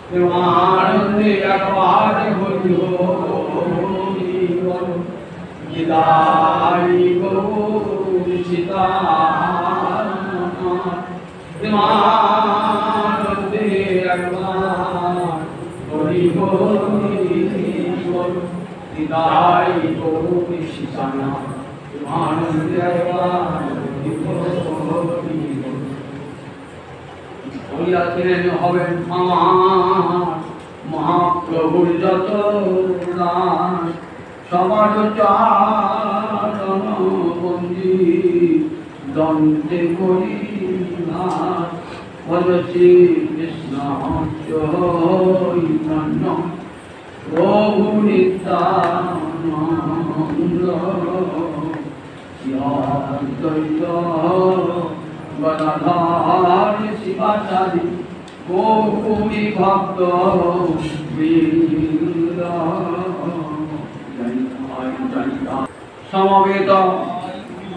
প্রেমানন্দে একবার হরি বল গীতারি গৌর সীতা প্রেমানন্দে একবার হরি বল গীতারি গৌর সীতা প্রেমানন্দে একবার হরি বল হরিয়াছেন হবেন আমার মহাপ্রভুর যত দাস সবার চরণ বন্দি দণ্ডে করি ভজ শ্রী কৃষ্ণ চৈতন্য প্রভু নিত্যানন্দ অদ্বৈত গদাধর শিবাচার্য গৌরী ভক্ত সমবেত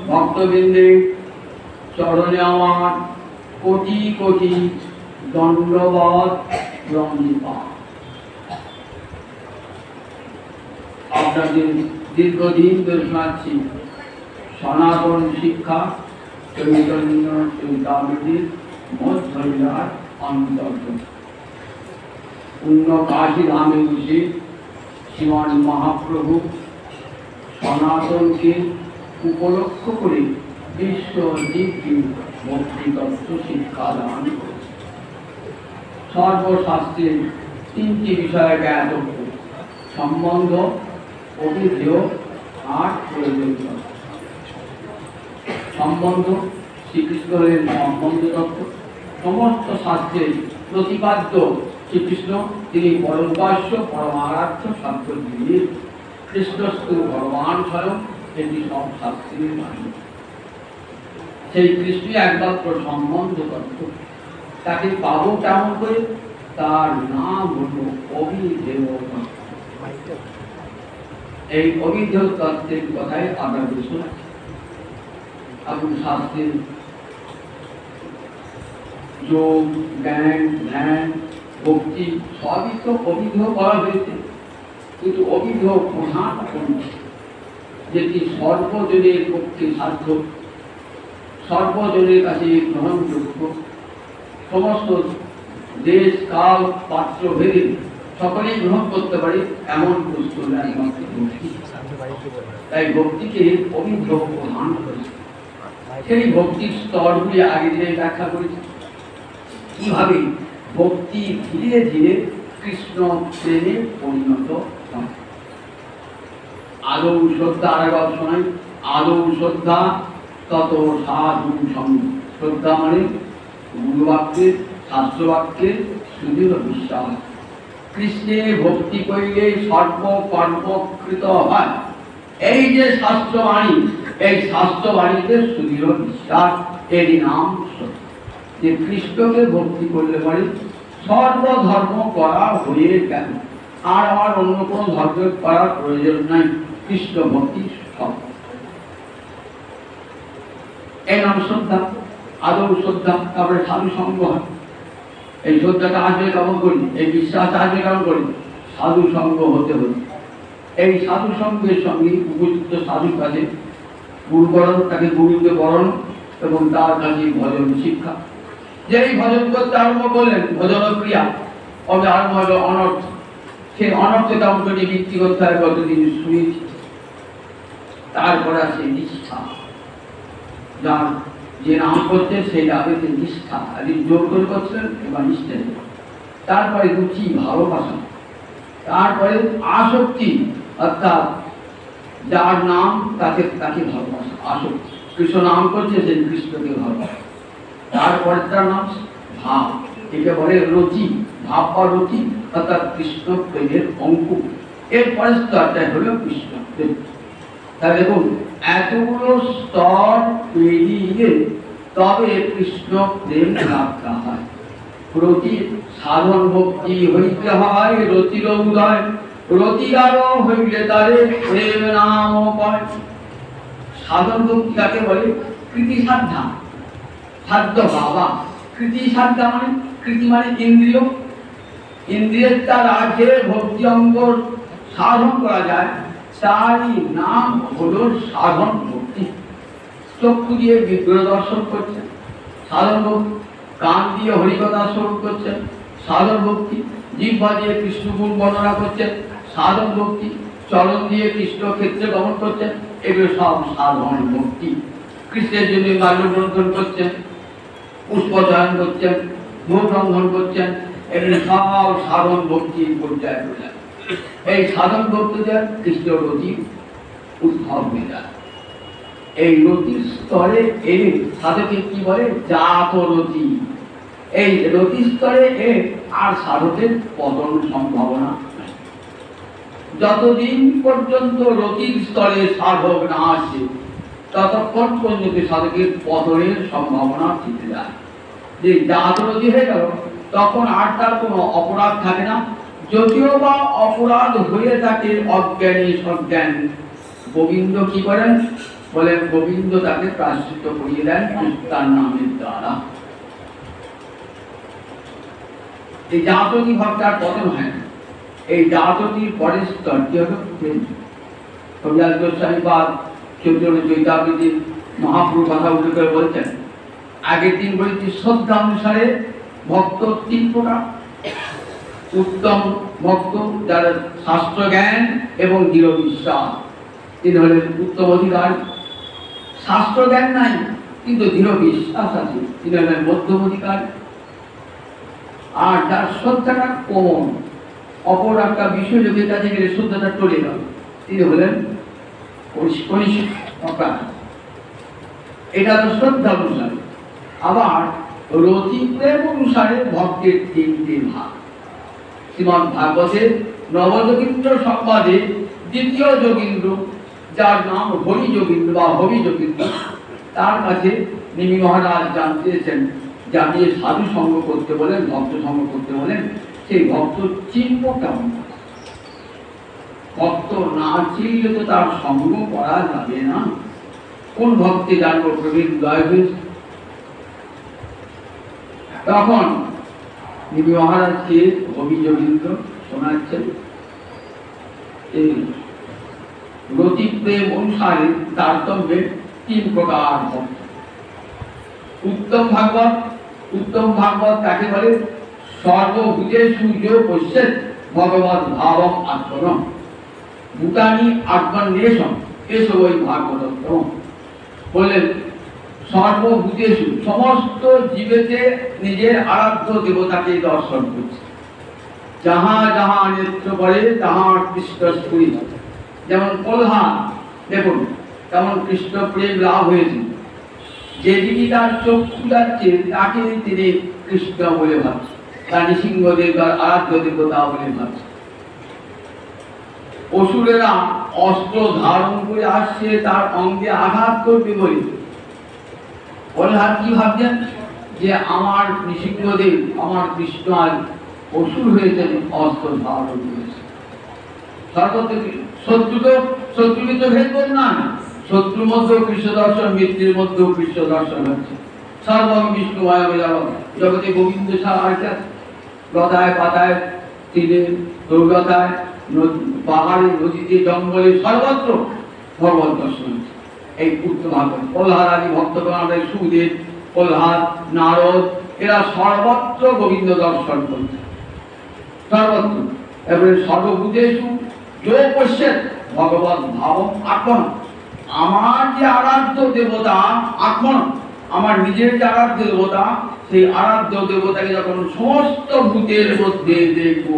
ভক্তবৃন্দে চরণে আমার কোটি কোটি দণ্ডবত প্রণিপাত। আপনাদের দীর্ঘদিন ধরে শোনাচ্ছি সনাতন শিক্ষা চৈতন্য চৈতামৃতির মধ্যবিরাট অন্তর্গত। পূর্ণ কাশী ধামে বসে শ্রীমান মহাপ্রভু সনাতনকে উপলক্ষ করে বিশ্বজীবকে ভক্তিতত্ত্ব শিক্ষা দান করেছে। সর্বশাস্ত্রে তিনটি বিষয়ে জ্ঞাতব্য: সম্বন্ধ, অভিধেয় আর প্রয়োজনীয়তা। সম্বন্ধ শ্রীকৃষ্ণের সম্বন্ধ তত্ত্ব সমস্ত শাস্ত্রের প্রতিপাদ্য শ্রীকৃষ্ণ, তিনি পরমবাস্য পরমারাধ্য শাস্ত্রজীবী কৃষ্ণস্তু ভগবান স্বয়ং, এটি সব শাস্ত্রের বাণী। সেই কৃষ্ণই একমাত্র সম্বন্ধ তত্ত্ব। তাকে পাবো কেমন করে? তার নাম হল অভিধেয় তত্ত্ব। এই অভিধেয় তত্ত্বের কথাই আমরা শুনেছি। এখন শাস্ত্রের যোগ, জ্ঞান, ধ্যান, ভক্তি সবই তো অভিধেয় করা হয়েছে, কিন্তু অভিধেয় প্রধান যেটি সর্বজনের পক্ষে সাধ্য, সর্বজনের কাছে গ্রহণযোগ্য, সমস্ত দেশ কাল পাত্র ভেদে সকলেই গ্রহণ করতে পারে এমন পুস্তক একমাত্র ভক্তি। তাই ভক্তিকে অভিধেয় প্রধান করেছে। সেই ভক্তির স্তরগুলি আগে দিনে ব্যাখ্যা করেছে, কিভাবে ভক্তি ধীরে ধীরে কৃষ্ণ প্রেমে পরিণত হয়। আদৌ শ্রদ্ধা, আরেকবার শোনাই, আদৌ শ্রদ্ধা তত সাধু সঙ্গ। শ্রদ্ধা মানে গুরুবাক্যের, শাস্ত্রবাক্যের সুদৃঢ় বিশ্বাস। কৃষ্ণে ভক্তি করিলে সর্বকর্মকৃত হয়। এই যে শাস্ত্রবাণী, এই শাস্ত্রবাণীতে সুদৃঢ় বিশ্বাস, এরই নাম শ্রদ্ধা। যে কৃষ্ণকে ভক্তি করলে পরে সর্বধর্ম করা হয়ে গেল, আর আমার অন্য কোনো ধর্ম করার প্রয়োজন নাই, কৃষ্ণ ভক্তি সব। এই নাম শ্রদ্ধা, আদৌ শ্রদ্ধা। তারপরে সাধু সঙ্গ হয়। এই শ্রদ্ধাটা আসবে কেমন করি, এই বিশ্বাস আসবে কেমন করি? সাধু সঙ্গ হতে হতে। এই সাধু সঙ্গের সঙ্গে উপযুক্ত সাধুর কাছে গুরুকরণ, তাকে গুরুত্ব বরণ এবং তার কাছে ভজন শিক্ষা। যেই ভজন করতে আরম্ভ করলেন, ভজন ক্রিয়া তবে আরম্ভ হলো অনর্থ। সেই অনর্থ কেমন করে বৃত্তি করতে হয় কতদিন শুনেছি। তারপরে আছে নিষ্ঠা, যার যে নাম করছে সেই নামে নিষ্ঠা, আর জোর করে করছিলেন এবার নিষ্ঠা। তারপরে রুচি, ভালোবাসা। তারপরে আসক্তি, অর্থাৎ যার নাম তাকে তাকে ভালোবাসা, আসক্তি। কৃষ্ণ নাম করছে সেই কৃষ্ণকে ভালোবাসা। তারপরে তার নাম ভাব, একে বলে রুচি, ভাব বা রুচি, অর্থাৎ কৃষ্ণ প্রেমের অঙ্কুর। এরপরে স্তরটাই হলো কৃষ্ণ প্রেম। তাহলে দেখুন, এতগুলো স্তর পেরিয়ে তবে কৃষ্ণ প্রেম লাভটা হয়। রতি সাধন ভক্তি হইতে হয় রতির উদয়, রতিগার হইলে তারে প্রেম নাম পায়। সাধন ভক্তি কাকে বলে? কৃতি সাধনা, সাধ্য বাবা, কৃতি সাধনা মানে, কৃতি মানে ইন্দ্রিয়, ইন্দ্রিয়ের দ্বারা যে ভক্তি অঙ্গ সাধন করা যায় তারই নাম হলো সাধন ভক্তি। চক্ষু দিয়ে বিগ্রহ দর্শন করছেন সাধন ভক্তি, কান দিয়ে হরিকথা শ্রবণ করছেন সাধন ভক্তি, জিহ্বা দিয়ে কৃষ্ণগুণ বর্ণনা করছেন সাধন ভক্তি, চরণ দিয়ে কৃষ্ণ ক্ষেত্রে গমন করছেন, এগুলো সব সাধন ভক্তি। কৃষ্ণের জন্য মাল্যগ্রন্থন করছেন, পুষ্পচয়ন করছেন, মুখ রন্ধন করছেন, এগুলো সব সাধন ভক্তির পর্যায়ে পড়ে। এই সাধন ভক্তিতে কৃষ্ণ রতি উদ্ভব হয়ে যায়। এই রতির স্তরে এলে সাধকে কি বলে? জাত রতি। এই রতি স্তরে আর সাধকের পতন সম্ভাবনা নাই। যতদিন পর্যন্ত রতির স্তরে সাধক না আসে ততক্ষণ পর্যন্ত সাধকের পতনের সম্ভাবনা থেকে যায়। যে জাত রতি হয়ে গেল তখন আর তার কোনো অপরাধ থাকে না। যদিও বা অপরাধ হয়ে থাকে অজ্ঞানী সজ্ঞান, গোবিন্দ কি করেন? বলেন গোবিন্দ তাকে প্রায়শ্চিত্ত করিয়ে দেন তার নামের দ্বারা। এই জাতটি ভাবটার পতন হয় না। এই জাতটির পরের স্তরটি হল প্রেম। কবিরাজ গোস্বামী পাদ চৈতন্য চৈতামৃতে মহাপ্রভু কথা উল্লেখ করে বলছেন, আগের দিন বলেছি শ্রদ্ধা অনুসারে ভক্ত তিন প্রকার। উত্তম ভক্ত যারা শাস্ত্র জ্ঞান এবং দৃঢ় বিশ্বাস, তিনি হলেন উত্তম অধিকার। শাস্ত্র জ্ঞান নাই কিন্তু দৃঢ় বিশ্বাস আছে, তিনি হলেন মধ্যম অধিকার। আর যার শ্রদ্ধাটা কম, অপর একটা বিষয় যদি কাছে গেলে শ্রদ্ধাটা চলে গেল, তিনি হলেন কনিষ্ঠ। এটা তো শ্রদ্ধা অনুসারে। আবার রতি প্রেম অনুসারে ভক্তের তিনটি ভাগ। শ্রীমদ্ ভাগবতের নবযোগীন্দ্র সংবাদে দ্বিতীয় যোগীন্দ্র, যার নাম হরি যোগীন্দ্র বা হরি যোগীন্দ্র, তার কাছে নিমি মহারাজ জানতেছেন, জানিয়ে সাধু সঙ্গ করতে বলেন, ভক্ত সঙ্গ করতে বলেন। সেই ভক্ত চিহ্ন কেমন? ভক্ত না চিনলে তো তার সঙ্গ করা যাবে না। কোন ভক্তি জানবো প্রবীণ দয় হয়েছে? তখন নিমি মহারাজকে হরি যোগীন্দ্র শোনাচ্ছেন এই রতি প্রেম অনুসারে তারতম্যে তিন প্রকার ভক্ত। উত্তম ভাগবত, উত্তম ভাগবত কাকে বলে? সর্বভূতেষু যো পশ্যেৎ ভগবৎ ভাবম আত্মনম ভূতানি আত্মন্বেষম এসব ওই ভাগবতোত্তম। বলেন সর্বভূতেষু, সমস্ত জীবেতে নিজের আরাধ্য দেবতাকে দর্শন করছে। যাহা যাহা নেত্র করে তাহা কৃষ্ণ স্ফুরি। যেমন প্রহ্লাদ দেখুন তেমন কৃষ্ণ প্রেম লাভ হয়েছে। যেদিকে তার চক্ষু যাচ্ছে তাকে তিনি কৃষ্ণ বলে ভাবছে, তার নৃসিংহদেব আরাধ্য দেবতা বলে ভাবছে। অসুরেরা অস্ত্র ধারণ করে আসছে তার অঙ্গে আঘাত করবে বলে প্রহ্লাদ কি ভাবছেন? যে আমার নৃসিংহদেব, আমার কৃষ্ণ আজ অসুর হয়েছেন, অস্ত্র ধারণ করেছে। শত্রুকে তো ভেদ করুন না, শত্রুর মধ্যেও কৃষ্ণ দর্শন, মিত্রের মধ্যেও কৃষ্ণ দর্শন হচ্ছে। সর্বং বিষ্ণু জগতে গোবিন্দ ছাড়া আর কি আছে? লতায় পাতায়, তীরে দুর্গতায়, পাহাড়ে, নদীতে, জঙ্গলে, সর্বত্র ভগবত দর্শন হচ্ছে। এই উত্তম ভাগবত প্রহ্লাদ আদি ভক্তগণ, আমরা সুদেব, প্রহ্লাদ, নারদ, এরা সর্বত্র গোবিন্দ দর্শন করছে, সর্বত্র। এবারে সর্বভূতেষু যো পশ্যেৎ ভগবৎ ভাবম আত্মন। আমার যে আরাধ্য দেবতা আত্মন, আমার নিজের যে আরাধ্য দেবতা, সেই আরাধ্য দেবতাকে যখন সমস্ত ভূতের মধ্যে দেখব,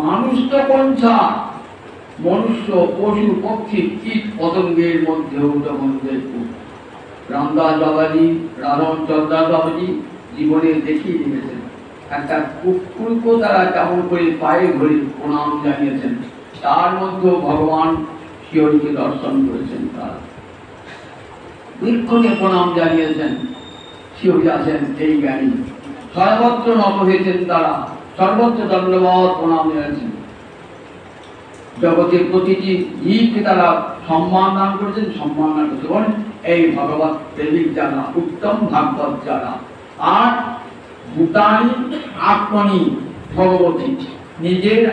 মানুষ তো কঞ্চা, মনুষ্য, পশু, পক্ষী, কীট পতঙ্গের মধ্যেও তখন দেখব। রামদাস বাবাজি, রাধন চন্দ্রদাস বাবাজি জীবনে দেখিয়ে দিয়েছেন একটা কুকুরকে তারা কেমন করে পায়ে ধরে প্রণাম জানিয়েছেন, তার মধ্যে ভগবান শিহরিকে দর্শন করেছেন। তারা বৃক্ষকে প্রণাম জানিয়েছেন, শিহরি আছেন এই জ্ঞানী। সর্বত্র নত হয়েছেন তারা, সর্বত্র দণ্ডবত প্রণাম জানিয়েছেন। জগতের প্রতিটি জীবকে তারা সম্মান দান করেছেন, সম্মান দান করতে বলেন এই ভগবত প্রেমিক যারা, উত্তম ভাগবত যারা। আর ভূতানি আত্মনি ভগবতী, নিজের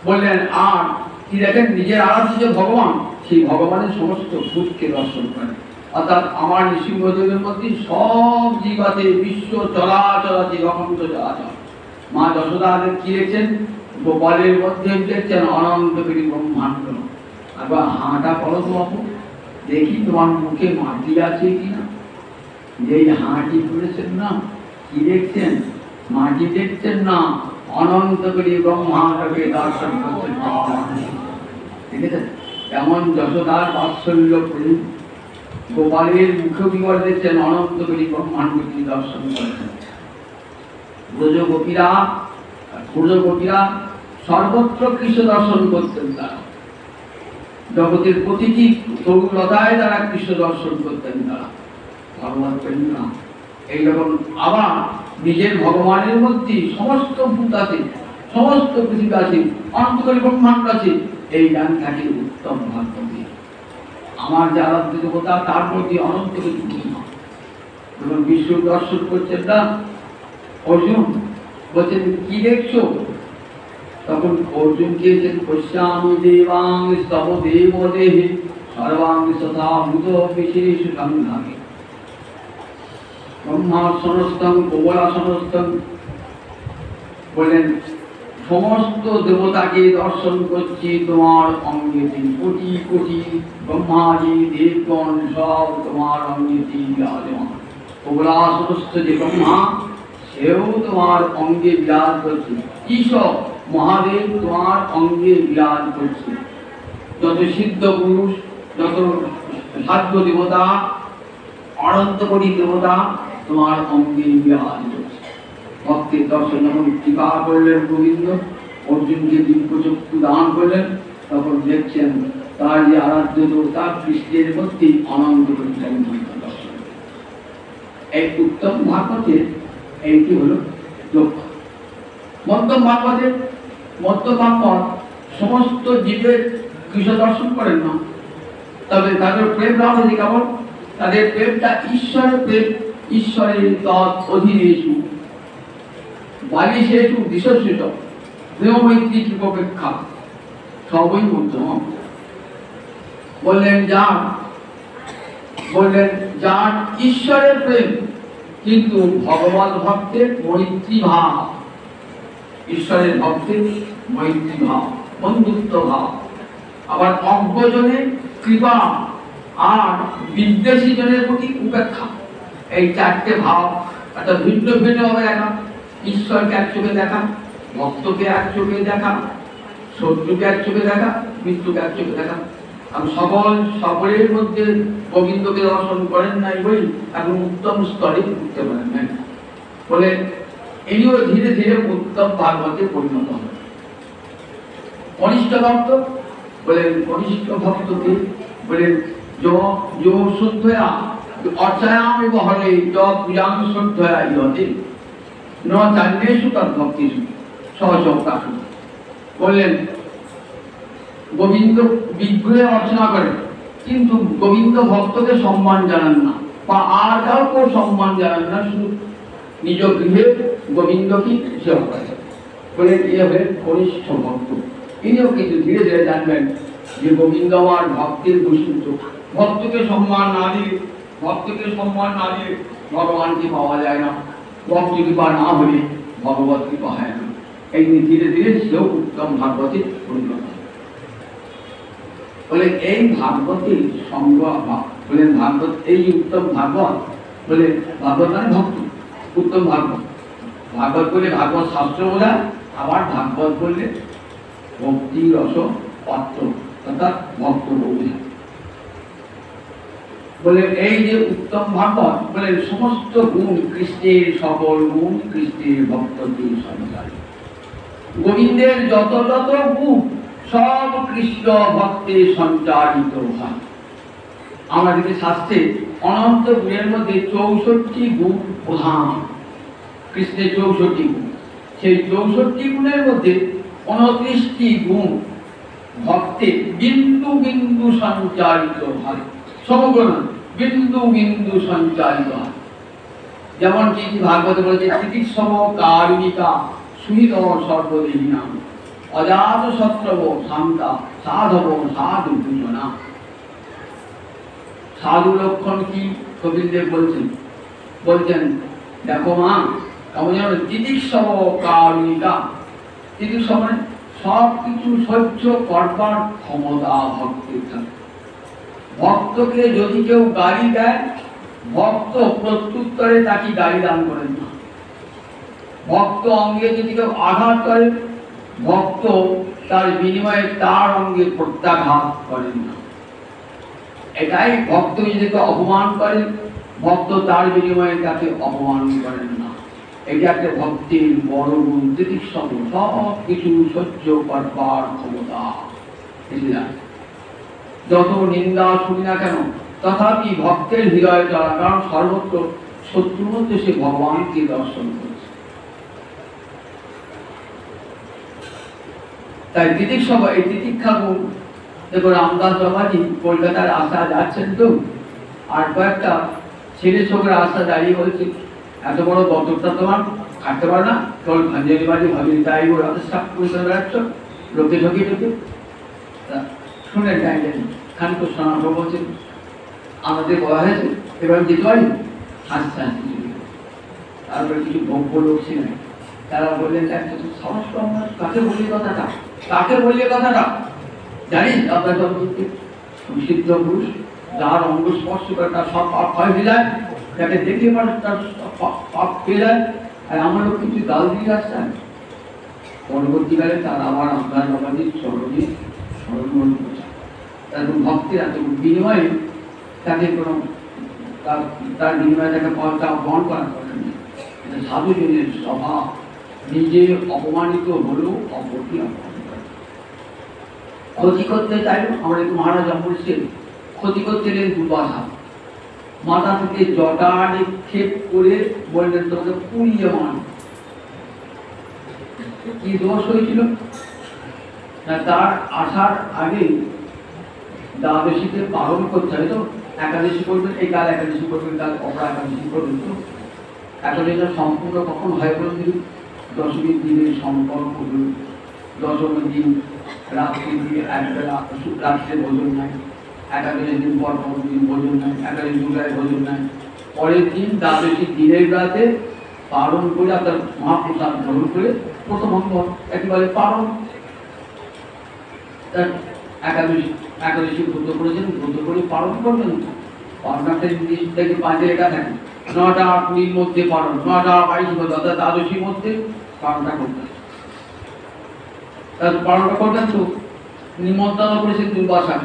বললেন আর কি দেখেন, নিজের আরাধ্য যে ভগবান, সেই ভগবানের সমস্ত ভূতকে দর্শন করেন। অর্থাৎ আমার নৃসিংহদেবের মধ্যে সব জীব আছে, বিশ্ব চলাচল আছে, অনন্ত চলাচল। মা যশোদাদের কি রেখেছেন, গোপালের মধ্যে দেখছেন অনন্ত কোটি ব্রহ্মাণ্ড। একবার হাঁটা করো তো বাবু, দেখি তোমার মুখে মাটি আছে কিনা। যেই হাঁটি করেছেন না, কি দেখছেন, মাটি দেখছেন না, অনন্ত কোটি ব্রহ্মাণ্ডকে দর্শন করছেন। ঠিক আছে, এমন যশোদার বাৎসল্য প্রেম, গোপালের মুখে বিবর দেখছেন, অনন্ত কোটি ব্রহ্মাণ্ডকে দর্শন করছেন। ব্রজগোপীরা সর্বত্র কৃষ্ণ দর্শন করতেন। তারা জগতের প্রতিটি তরুলতায় তারা কৃষ্ণ দর্শন করতেন। তারা ভগবান প্রেমীরা এইরকম। আবার নিজের ভগবানের মধ্যে সমস্ত ভূত আছে, সমস্ত পৃথিবী আছে, অনন্তকারী ব্রহ্মাণ্ড আছে, এই জ্ঞান থাকে উত্তম ভাগবতী। আমার যে আরাধ্য দেবতা, তার মধ্যে অনন্ত কিছু যখন বিশ্ব দর্শন করছেন না, অর্জুন বলছেন কি দেখছো, তখন অর্জুন গিয়েছেন, পশ্যামি দেবাং স্তব দেব দেহে সর্বাং তথা ভূত বিশেষ সংঘামে ব্রহ্মাসনস্থং কমলাসনস্থং। বললেন সমস্ত দেবতাকে দর্শন করছি তোমার অঙ্গেতে, কোটি কোটি ব্রহ্মাজি দেবগণ সব তোমার অঙ্গেতে বিরাজমান। কমলাসনস্থ যে ব্রহ্মা, সেও তোমার অঙ্গে বিরাজ করছে। ঈশ্বর মহাদেব তোমার অঙ্গে বিরাজ করছে। যত সিদ্ধ পুরুষ, যত সাধ্য দেবতা, অনন্ত কোটি দেবতা তোমার অঙ্গে বিরাজ করছে। ভক্তের দর্শন যখন কৃপা করলেন গোবিন্দ, অর্জুনকে দিব্যচক্ষু দান করলেন, তখন দেখছেন তার যে আরাধ্য দেবতা কৃষ্ণের মধ্যে অনন্ত কোটি দর্শন। এই উত্তম ভাগবতের এইটি হলো লক্ষ্য। মধ্যম ভাগবতের সমস্ত জীবের কৃষ্ণ দর্শন করেন না, তবে তাদের প্রেম লাভ হয়েছে কেমন, তাদের প্রেমটা ঈশ্বরের প্রেম। ঈশ্বরের তৎ অধীনেষু বালিশেষু দিশস্যুত প্রেমমৈত্রী কৃপপেক্ষা সবই মধ্যম। বললেন যার ঈশ্বরের প্রেম, কিন্তু ভগবত ভক্তের মৈত্রী ভাব, ঈশ্বরের ভক্তের মৈত্রী ভাব, বন্ধুত্ব ভাব। আবার অজ্ঞজনের কৃপা আর বিদ্বেষী জনের প্রতি উপেক্ষা, এই চারটে ভাব একটা ভিন্ন ভিন্ন ভাবে দেখা। ঈশ্বরকে এক চোখে দেখা, ভক্তকে এক চোখে দেখা, শত্রুকে এক চোখে দেখা, মৃত্যুকে এক চোখে দেখা। আমি সকলের মধ্যে গোবিন্দকে দর্শন করেন নাই বলি এখন উত্তম স্তরে উঠতে পারেন নাই বলে, এইও ধীরে ধীরে উত্তম ভাগবতে পরিণত হবে। কনিষ্ঠ ভক্ত বলেন, কনিষ্ঠ ভক্তকে বলেন শুদ্ধয়া অর্চায়ামি বহরে পূজাং শুদ্ধয়া ইহতে ন চান্যেষু তৎ ভক্তিষু সহযোগাসু। বললেন গোবিন্দ বিগ্রহে অর্চনা করেন, কিন্তু গোবিন্দ ভক্তকে সম্মান জানান না, বা আর কাউকে সম্মান জানান না, শুধু নিজ গৃহে গোবিন্দকে সেবা করেন। বলে কি হবে কনিষ্ঠ ভক্ত। ইনিও কিন্তু ধীরে ধীরে জানবেন যে গোবিন্দ আমার ভক্তের ভূষিত। ভক্তকে সম্মান না দিয়ে ভগবানকে পাওয়া যায় না, ভক্ত কৃপা না হলে ভগবত কৃপা হয় না। এই ধীরে ধীরে সেও উত্তম ভাগবতে পরিণত। বলে এই ভাগবতের সঙ্গ বলেন, ভাগবত এই উত্তম ভাগবত বলে, ভাগবত মানে ভক্ত, উত্তম ভাগবত। ভাগবত বলে ভাগবত শাস্ত্র বোঝায়, আবার ভাগবত বললে ভক্তি রস পাত্র, অর্থাৎ ভক্ত বোঝায়। বলে এই যে উত্তম ভাগবত বলে সমস্ত গুণ কৃষ্ণের, সকল গুণ কৃষ্ণের ভক্তদের সঞ্চারী। গোবিন্দের যত যত গুণ সব কৃষ্ণ ভক্তে সঞ্চারিত হয়। আমাদেরকে শাস্ত্রে অনন্ত গুণের মধ্যে 64 গুণ প্রধান, কৃষ্ণের 64 গুণ। সেই 64 গুণের মধ্যে 29টি গুণ ভক্তে বিন্দু বিন্দু সঞ্চারিত হয়। সমগ্র বিন্দু বিন্দু সঞ্চারিত হয়। যেমন কি ভাগবত বলেছে, তিতিক্ষম কারুণিকা সুহিত সর্বদেহিনাম অজাত শত্রব শান্তা সাধব সাধু ভূষণা। সাধু লক্ষণ কি কপিলদেব বলছেন দেখো মা, কেমন যেন তিতিক্ষম কারুণিকা। তিতিক্ষম মানে সব কিছু সহ্য করবার ক্ষমতা ভক্তের থাকে। ভক্তকে যদি কেউ গালি দেয়, ভক্ত প্রত্যুত্তরে তাকে গালি দান করেন না। ভক্ত অঙ্গে যদি কেউ আঘাত করে, ভক্ত তার বিনিময়ে তার অঙ্গে প্রত্যাঘাত করেন না। এটাই ভক্ত যদি কেউ অপমান করে, ভক্ত তার বিনিময়ে তাকে অপমান করেন না। এটা একটা ভক্তির বড় গুণ, তিতিক্ষম, সব কিছু সহ্য করবার ক্ষমতা। যত নিন্দা শুনি না কেন, তথাপি ভক্তের হৃদয়ে চলা, কারণ সর্বত্র শত্রুর মধ্যে সে ভগবানকে দর্শন করেছে। তাই তিতিক্ষম, এই তিতিক্ষা গুণ। দেখো রামদাস বাবাজি কলকাতার আশা যাচ্ছেন তো, আর কয়েকটা ছেলে ছোকরা আশা দাঁড়িয়ে বলছে, এত বড় বতরটা তোমার কাটতে পারো না, কেবল ভাঞ্জালি বাজি ভাবি তাই ওর হাতে সাপ করে বেড়াচ্ছ লোকে ঢোকে ঢোকে। শুনে যাই খান তো শোনা বলছে, আমাদের বলা হয়েছে এবার যেতে পারি, হাসতে হাসতে তারপরে কিছু ভব্য লোক ছিলেন, তারা বললেন সাহস কাকে বললে কথাটা, কাকে বললে কথাটা জানিস? আপনার সিদ্ধ পুরুষ, যার অঙ্গ স্পর্শ করে তার সব পাপ ক্ষয় হয়ে যায়, যাকে দেখলে মানুষ তার পাপ পেয়ে যায়। আর আমার লোক কিছু গাল দিয়ে আসছেন, পরবর্তীকালে তার আবার আপনার বাবাজির চরণে স্মরণ করছে। তার ভক্তের এত বিনিময়ে তাকে কোনো তার বিনিময়ে তাকে বহন করা করেন। সাধুজনের স্বভাব, নিজে অপমানিত হলেও অপরকে অপমান করে। ক্ষতি করতে চাইল, আমরা একটু মহারাজ অমরসেন ক্ষতি করতে গেলেন দুর্বাসা, মাথা থেকে জটা নিক্ষেপ করে বললেন তোমাকে পুড়িয়ে মান। কি দোষ হয়েছিল না, তার আসার আগে দ্বাদশীতে পালন করতে হয় তো, একাদশী করবেন, এই কাল একাদশী করবেন, কাল অপরা একাদশী করবেন। তো একাদশীটা সম্পূর্ণ কখন হয় বলুন দিন? দশমীর দিনে সম্পর্ক করুন, দশমীর দিন রাত্রি দিয়ে একবেলা রাত্রে ভোজন নাই, একাদশীর দিন পর দিন ভোজন নাই, একাদশী দুর্গায় ভোজন নাই, পরের দিন দ্বাদশী দিনের রাতে পালন করে আপনার মহাপ্রসাদ গ্রহণ করে প্রথম অঙ্গ একেবারে পালন। একাদশী ব্রত করেছেন, ব্রত করে পালন করবেন। পালনটা থেকে 5 লেখা থাকে, 9টা 20 মধ্যে পালন, 9টা 22 মধ্যে, অর্থাৎ দ্বাদশীর মধ্যে পালনটা করতেন। তার পালনটা করতেন তো নিমন্ত্রণ করেছেন দুর্বাসা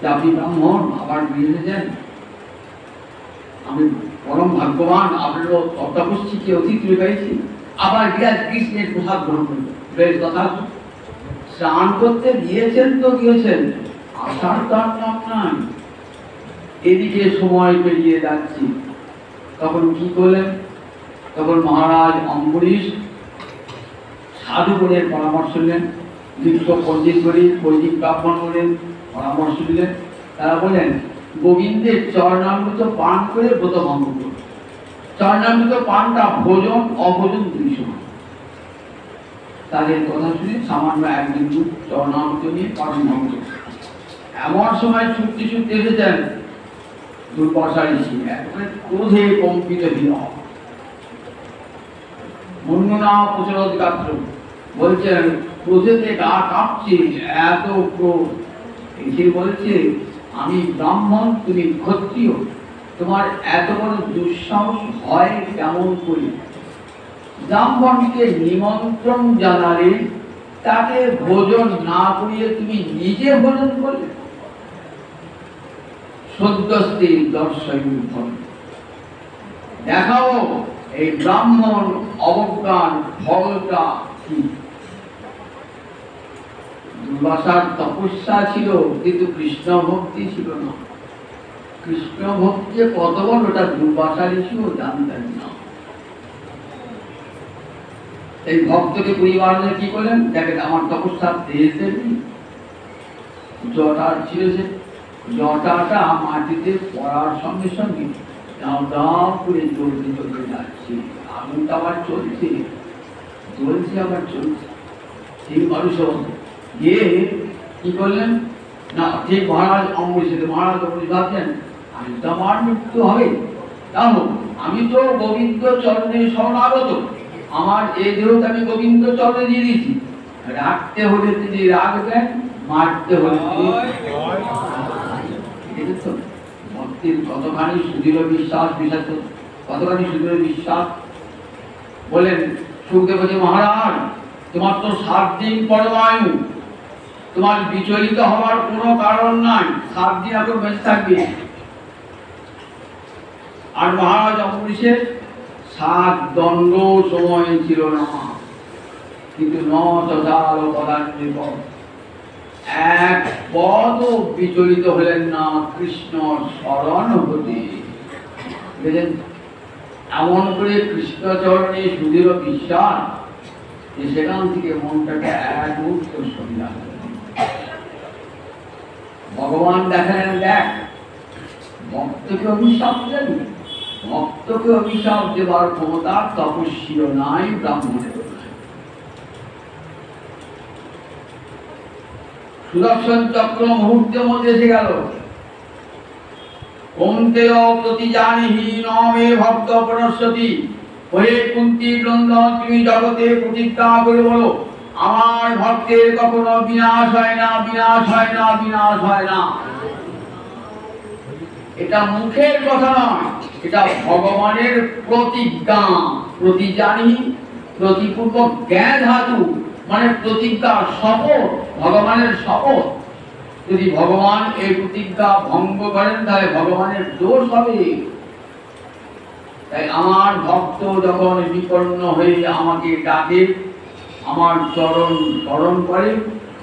যে আপনি ব্রাহ্মণ আবার বিয়ে এসেছেন, আমি পরম ভাগ্যবান, আপনারও তত্ত্বাবস্থাকে অতিথি পেয়েছি, আবার গিয়ে কৃষ্ণের প্রসাদ গ্রহণ করবেন। বেশ কথা, স্নান করতে গিয়েছেন তো গিয়েছেন, আসার তার নাম নাই। এদিকে সময় পেরিয়ে যাচ্ছি, তখন কি করলেন? তখন মহারাজ অম্বরীশ সাধুগণের পরামর্শ নিলেন, দীর্ঘ পণ্ডিত করি বৈদিক ব্রাহ্মণ বলেন পরামর্শ দিলেন। তারা বলেন গোবিন্দের চরণামৃত পান করে ব্রত ভঙ্গ করুন। চরণামৃত পানটা ভোজন অভোজন 2 সময়। তাদের কথা শুনে সামান্য একদিন চরণামৃত নিয়ে পান ভঙ্গ করুন। এমন সময় ছুটতে ছুটতে এসেছেন দুর্বাসা ঋষি, একেবারে ক্রোধে কম্পিত হৃদয়, মুন্না প্রচলদ গাত্র, বলছেন ক্রোধেতে গা কাঁপছে, এত ক্রোধ। এসে বলছে আমি ব্রাহ্মণ, তুমি ক্ষত্রিয়, তোমার এত বড় দুঃসাহস হয় কেমন করে? ব্রাহ্মণকে নিমন্ত্রণ জানালে তাকে ভোজন না করিয়ে তুমি নিজে ভোজন করলে? সদ্যস্তে দর্শনী দেখাও এই ব্রাহ্মণ অবজ্ঞার ফলটা কি। দুর্বাসার তপস্যা ছিল কিন্তু কৃষ্ণ ভক্তি ছিল না। কৃষ্ণ ভক্তি কত বড় ওটা দুর্বাসা ঋষিও জানতেন না। এই ভক্তকে পরিবার কি করলেন, দেখেন আমার তপস্যার তেজ দেননি, জটার ছিল যে জটাটা মাটিতে পড়ার সঙ্গে সঙ্গে দাও দাও করে চলতে চলতে যাচ্ছে, আগুনটা আবার চলছে, চলছে আবার চলছে। ঠিক মানুষ গিয়ে কি করলেন না, ঠিক মহারাজ অমৃত মহারাজ অমৃত ভাবছেন আজ তো আমার মৃত্যু হবে, তাও আমি তো গোবিন্দ চরণে শরণাগত, আমার এই দেহটা আমি গোবিন্দ চরণে দিয়ে দিয়েছি, রাখতে হলে তিনি রাখবেন, মারতে হলে ভক্তির কতখানি সুদৃঢ় বিশ্বাস, বিশ্বাস কতখানি সুদৃঢ় বিশ্বাস। বলেন সুখদেব বলছে মহারাজ তোমার তো 7 দিন পরমায়ু, তোমার বিচলিত হওয়ার কোনো কারণ নাই, 7 দিন এখন বেঁচে থাকবে। আর মহারাজ অম্বরীশের 7 দণ্ড সময় ছিল না, কিন্তু 9 পদার্থ এক পদ বিচলিত হলেন না কৃষ্ণ স্মরণ হতে। দেখেন এমন করে কৃষ্ণ চরণে সুদৃঢ় বিশ্বাস যে সেখান থেকে মনটাকে এক মুহূর্ত সরিয়ে আনলেন। ভগবান দেখেন দেখ ভক্তকে অভিশাপ দেন, ভক্তকে অভিশাপ দেবার ক্ষমতা তপস্বীর নাই, ব্রাহ্মণের নাই। সুদর্শন চক্র মুহূর্তের মধ্যে এসে গেল। কৌন্তেয় প্রতিজানিহি নমে ভক্ত পরশ্বতী, ওহে কুন্তি ক্রন্দন তুমি জগতে প্রতিজ্ঞা করে বলো আমার ভক্তের কখনো বিনাশ হয় না, বিনাশ হয় না, বিনাশ হয় না। এটা মুখের কথা নয়, এটা ভগবানের প্রতিজ্ঞা। প্রতিজানি প্রতিপূর্বক জ্ঞান ধাতু মানে প্রতিজ্ঞা, শপথ, ভগবানের শপথ। যদি ভগবান এই প্রতিজ্ঞা ভঙ্গ করেন তাহলে ভগবানের দোষ হবে। তাই আমার ভক্ত যখন বিপন্ন হয়ে আমাকে ডাকে, আমার চরণ স্মরণ করে,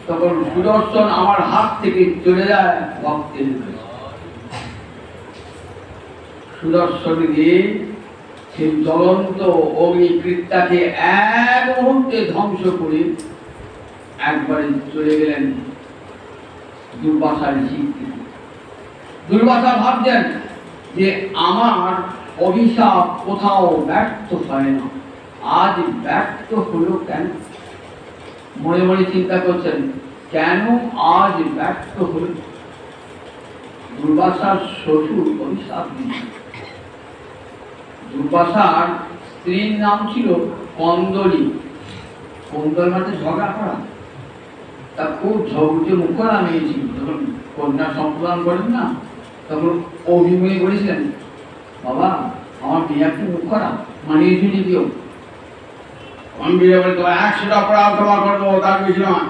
তখন সুদর্শন আমার হাত থেকে চলে যায় ভক্তের কাছে। সুদর্শন দিয়ে সেই জ্বলন্ত অগ্নিকৃত্যাকে এক মুহূর্তে ধ্বংস করে একবারে চলে গেলেন দুর্বাসা ঋষি। দুর্বাসা ভাবছেন যে আমার অভিশাপ কোথাও ব্যর্থ হয় না, আজ ব্যর্থ হলো কেন? মনে মনে চিন্তা করছেন কেন আজ ব্যর্থ হল। দুর্বাসার শ্বশুর অভিশাপ দিয়েছেন। দুর্বাসার স্ত্রীর নাম ছিল কন্দলী। কন্দল মানে ঝগড়া করা, তা খুব ঝগড়ে মুখরা মেয়ে ছিল। যখন কন্যা সম্প্রদান করেন না, তখন অভিময়ী বলেছিলেন বাবা আমার মেয়ে একটু মুখ করা, মানিয়ে ঝুঁকি দিও। বলে তো 100টা অপরাধ ক্ষমা করবো, তার বেশি নয়।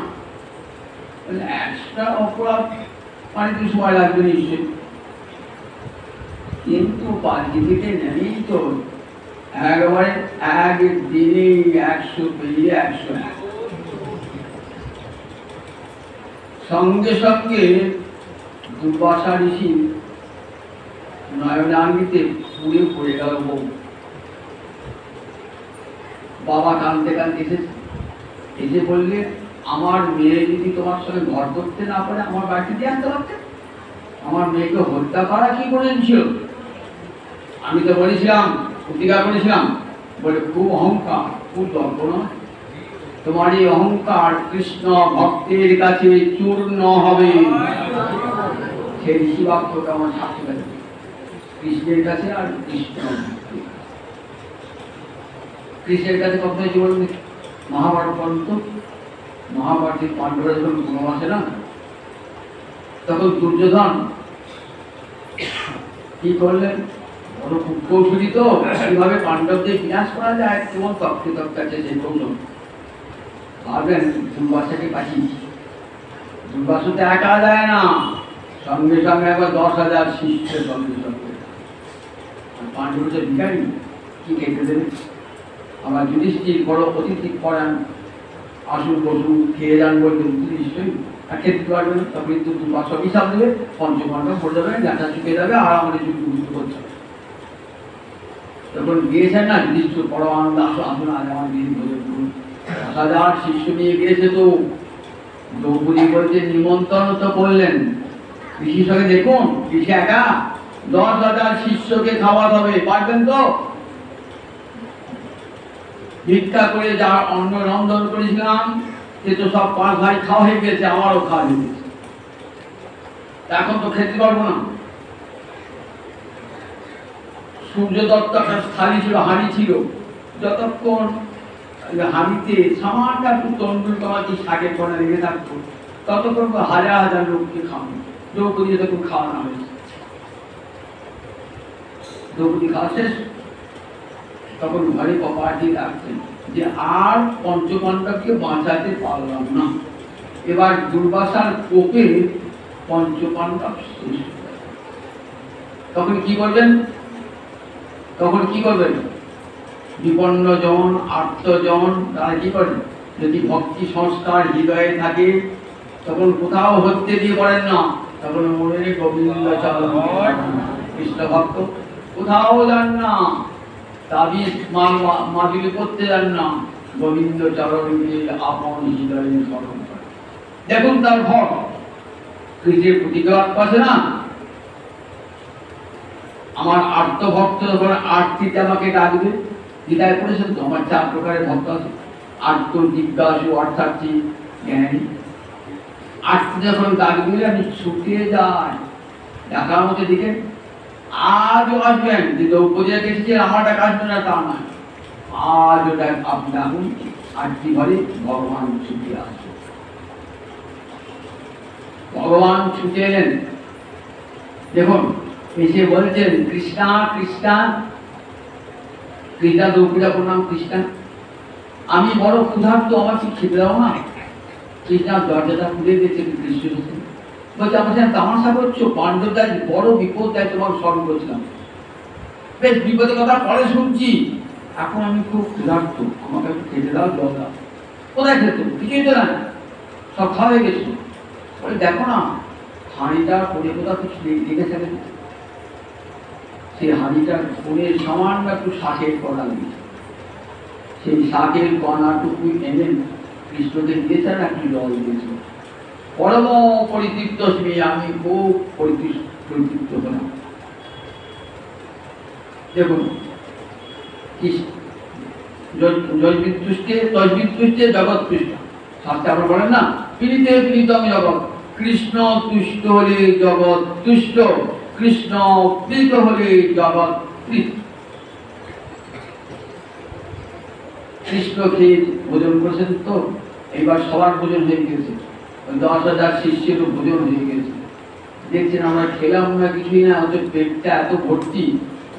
100টা অপরাধ মানে কি সময় লাগবে নিশ্চয়ই, কিন্তু পালকি থেকে নেই তো একেবারে একদিনে 100 পেরিয়ে 101। সঙ্গে সঙ্গে দুর্বাসা ঋষি নয়নাঙ্গিতে পুড়ে পড়ে গেল বউ। বাবা কাঁদতে কাঁদতে এসে বললে আমার মেয়ে যদি তোমার সঙ্গে ঘর করতে না পারে আমার বাড়িতে দিয়ে আনতে পারতে, আমার মেয়েকে হত্যা করা কি করেছিল? আমি তো বলেছিলাম, প্রতিজ্ঞা করেছিলাম, বলে খুব অহংকার, খুব দর্প নয়। তোমার এই অহংকার কৃষ্ণ ভক্তের কাছে চূর্ণ হবে। সেই ঋষি বাক্যকে আমার সাক্ষী দেয় কৃষ্ণের কাছে। আর কৃষ্ণের কাছে কখনো জীবন মহাভারত পর্যন্ত, মহাভারতের পাণ্ডবরা যখন বনবাসে না, তখন দুর্যোধন কি করলেন, বড় খুব কৌশলী তো, কিভাবে পাণ্ডবদের বিনাশ করা যায় কেমন তক্কে তক্কাছে সেই কৌশল ভাবলেন দুর্বাসাকে পাঠিয়েছি। দুর্বাসা তো একা যায় না, সঙ্গে সঙ্গে একবার 10,000 শিষ্যের সঙ্গে সঙ্গে। পাণ্ডবরা তো ভিখারি, কি খেতে দেবে? আমার যুধিষ্ঠির বড় অতিথি করান, আসুন বসুন খেয়ে যান বলবেন নিশ্চয়ই, আর খেতে পারবেন। তখন কিন্তু দুর্বাসা অভিশাপ দেবে, পঞ্চপাণ্ডব পড়ে যাবে, লেখা চুকে যাবে, আর আমাদের যুদ্ধ করতে হবে। তখন গিয়েছেন না যুধিষ্ঠির বড় আনন্দ, আসো আসুন আজ আমার দিন ধরে 10,000 শিষ্য নিয়ে গিয়েছে। তো দ্রৌপদী বলছে নিমন্ত্রণ তো করলেন, ঋষির সঙ্গে দেখুন, ঋষি একা 10,000 শিষ্যকে খাওয়াতে হবে, পারবেন তো? ভিক্ষা করে যা অন্ন রন্ধন করেছিলাম সে তো সব 5 ভাই খাওয়া হয়ে গেছে, আমারও খাওয়া হয়ে গেছে, এখন তো খেতে পারবো না। সূর্য দত্ত একটা থালি ছিল, হাঁড়ি ছিল, যতক্ষণ হাঁড়িতে সামান্য একটু তন্ডুল কামাতি শাকের কণা লেগে থাকতো ততক্ষণ হাজার হাজার লোককে খাওয়ানো, দ্রৌপদী তখন খাওয়ানো হয়েছে। দ্রৌপদী খাওয়া শেষ, তখন ঘরে কপাটি রাখছেন যে আর পঞ্চপাণ্ডবকে বাঁচাতে পারলাম না, এবার দুর্বাসার কোপে পঞ্চপাণ্ডব শেষ। তখন কি করবেন? তখন কি করবেন? বিপন্ন জন, আর্তজন তারা কি করেন? যদি ভক্তি সংস্কার হৃদয়ে থাকে তখন কোথাও হত্যে দিয়ে করেন না, তখন মনে গোবিন্দ চরণ কৃষ্ণ ভক্ত, কোথাও যান না, তাবিজ মাদুলি করতে যান না, গোবিন্দ চরণকে আপন হৃদয়ে স্মরণ করেন। দেখুন তার ভক্ত কৃষ্ণের প্রতিবাদ পাচ্ছে না, আমার আর্ত ভক্ত যখন আরতিতে আমাকে ডাকবে, গীতায় পড়েছেন তো আমার 4 প্রকারের ভক্ত আছে, আর্ত, জিজ্ঞাসু, অর্থার্থী, জ্ঞানী। আরতি যখন ডাকবে আমি ছুটে যাই, ডাকার মতো দিকে আজও আসবেন, যে দ্রৌপদী এসেছে আমার ডাক আসবে না তা নয়, আজও আপনি ডাকুন, আরতি ঘরে ভগবান ছুটে আসবে। ভগবান ছুটে এলেন, দেখুন এসে বলছেন কৃষ্ণা কৃষ্ণা কৃষ্ণা, দ্রৌপদীর নাম কৃষ্ণা, আমি বড় ক্ষুধার্ত, আমাকে খেতে দাও না। কৃষ্ণা দরজাটা খুলে দিয়েছে, কৃষ্ণ বলছে আমার সাথে তামাশা করছো, পাণ্ডবটা বড় বিপদ, তাই তোমাকে স্মরণ করছিলাম। বেশ বিপদের কথা পরে শুনছি, এখন আমি খুব ক্ষুধার্ত, আমাকে একটু খেতে দাও, জল দাও। কোথায় খেত? কিছুই তো না, সব খাওয়া হয়ে গেছিল। বলে দেখো না হাঁড়িটা করে কোথাও কিছু দেখেছে, সেই হাঁড়িটার কোণে সামান্য একটু শাকের কণা দিয়েছে, সেই শাকের কণাটুকু এনে কৃষ্ণকে দিয়েছেন, একটু জল দিয়েছে। পরম পরিতৃপ্ত স্মী, আমি খুব পরিতৃপ্ত হলাম। দেখুন জয়বিতুষ্টে তজবিতুষ্টে জগৎ তুষ্ট, শাস্ত্রে আমরা বলেন না, প্রীতে প্রীতম জগৎ, কৃষ্ণ তুষ্ট হলে জগৎ তুষ্ট, কৃষ্ণ প্রীত হলে জগৎ প্রীত। কৃষ্ণ খেয়ে ভোজন করেছেন তো, এইবার সবার ভোজন হয়ে গেছে, 10,000 শিষ্যেরও ভোজন হয়ে গেছে। দেখছেন আমরা খেলাম না, কিছুই না, হয়তো পেটটা এত ভর্তি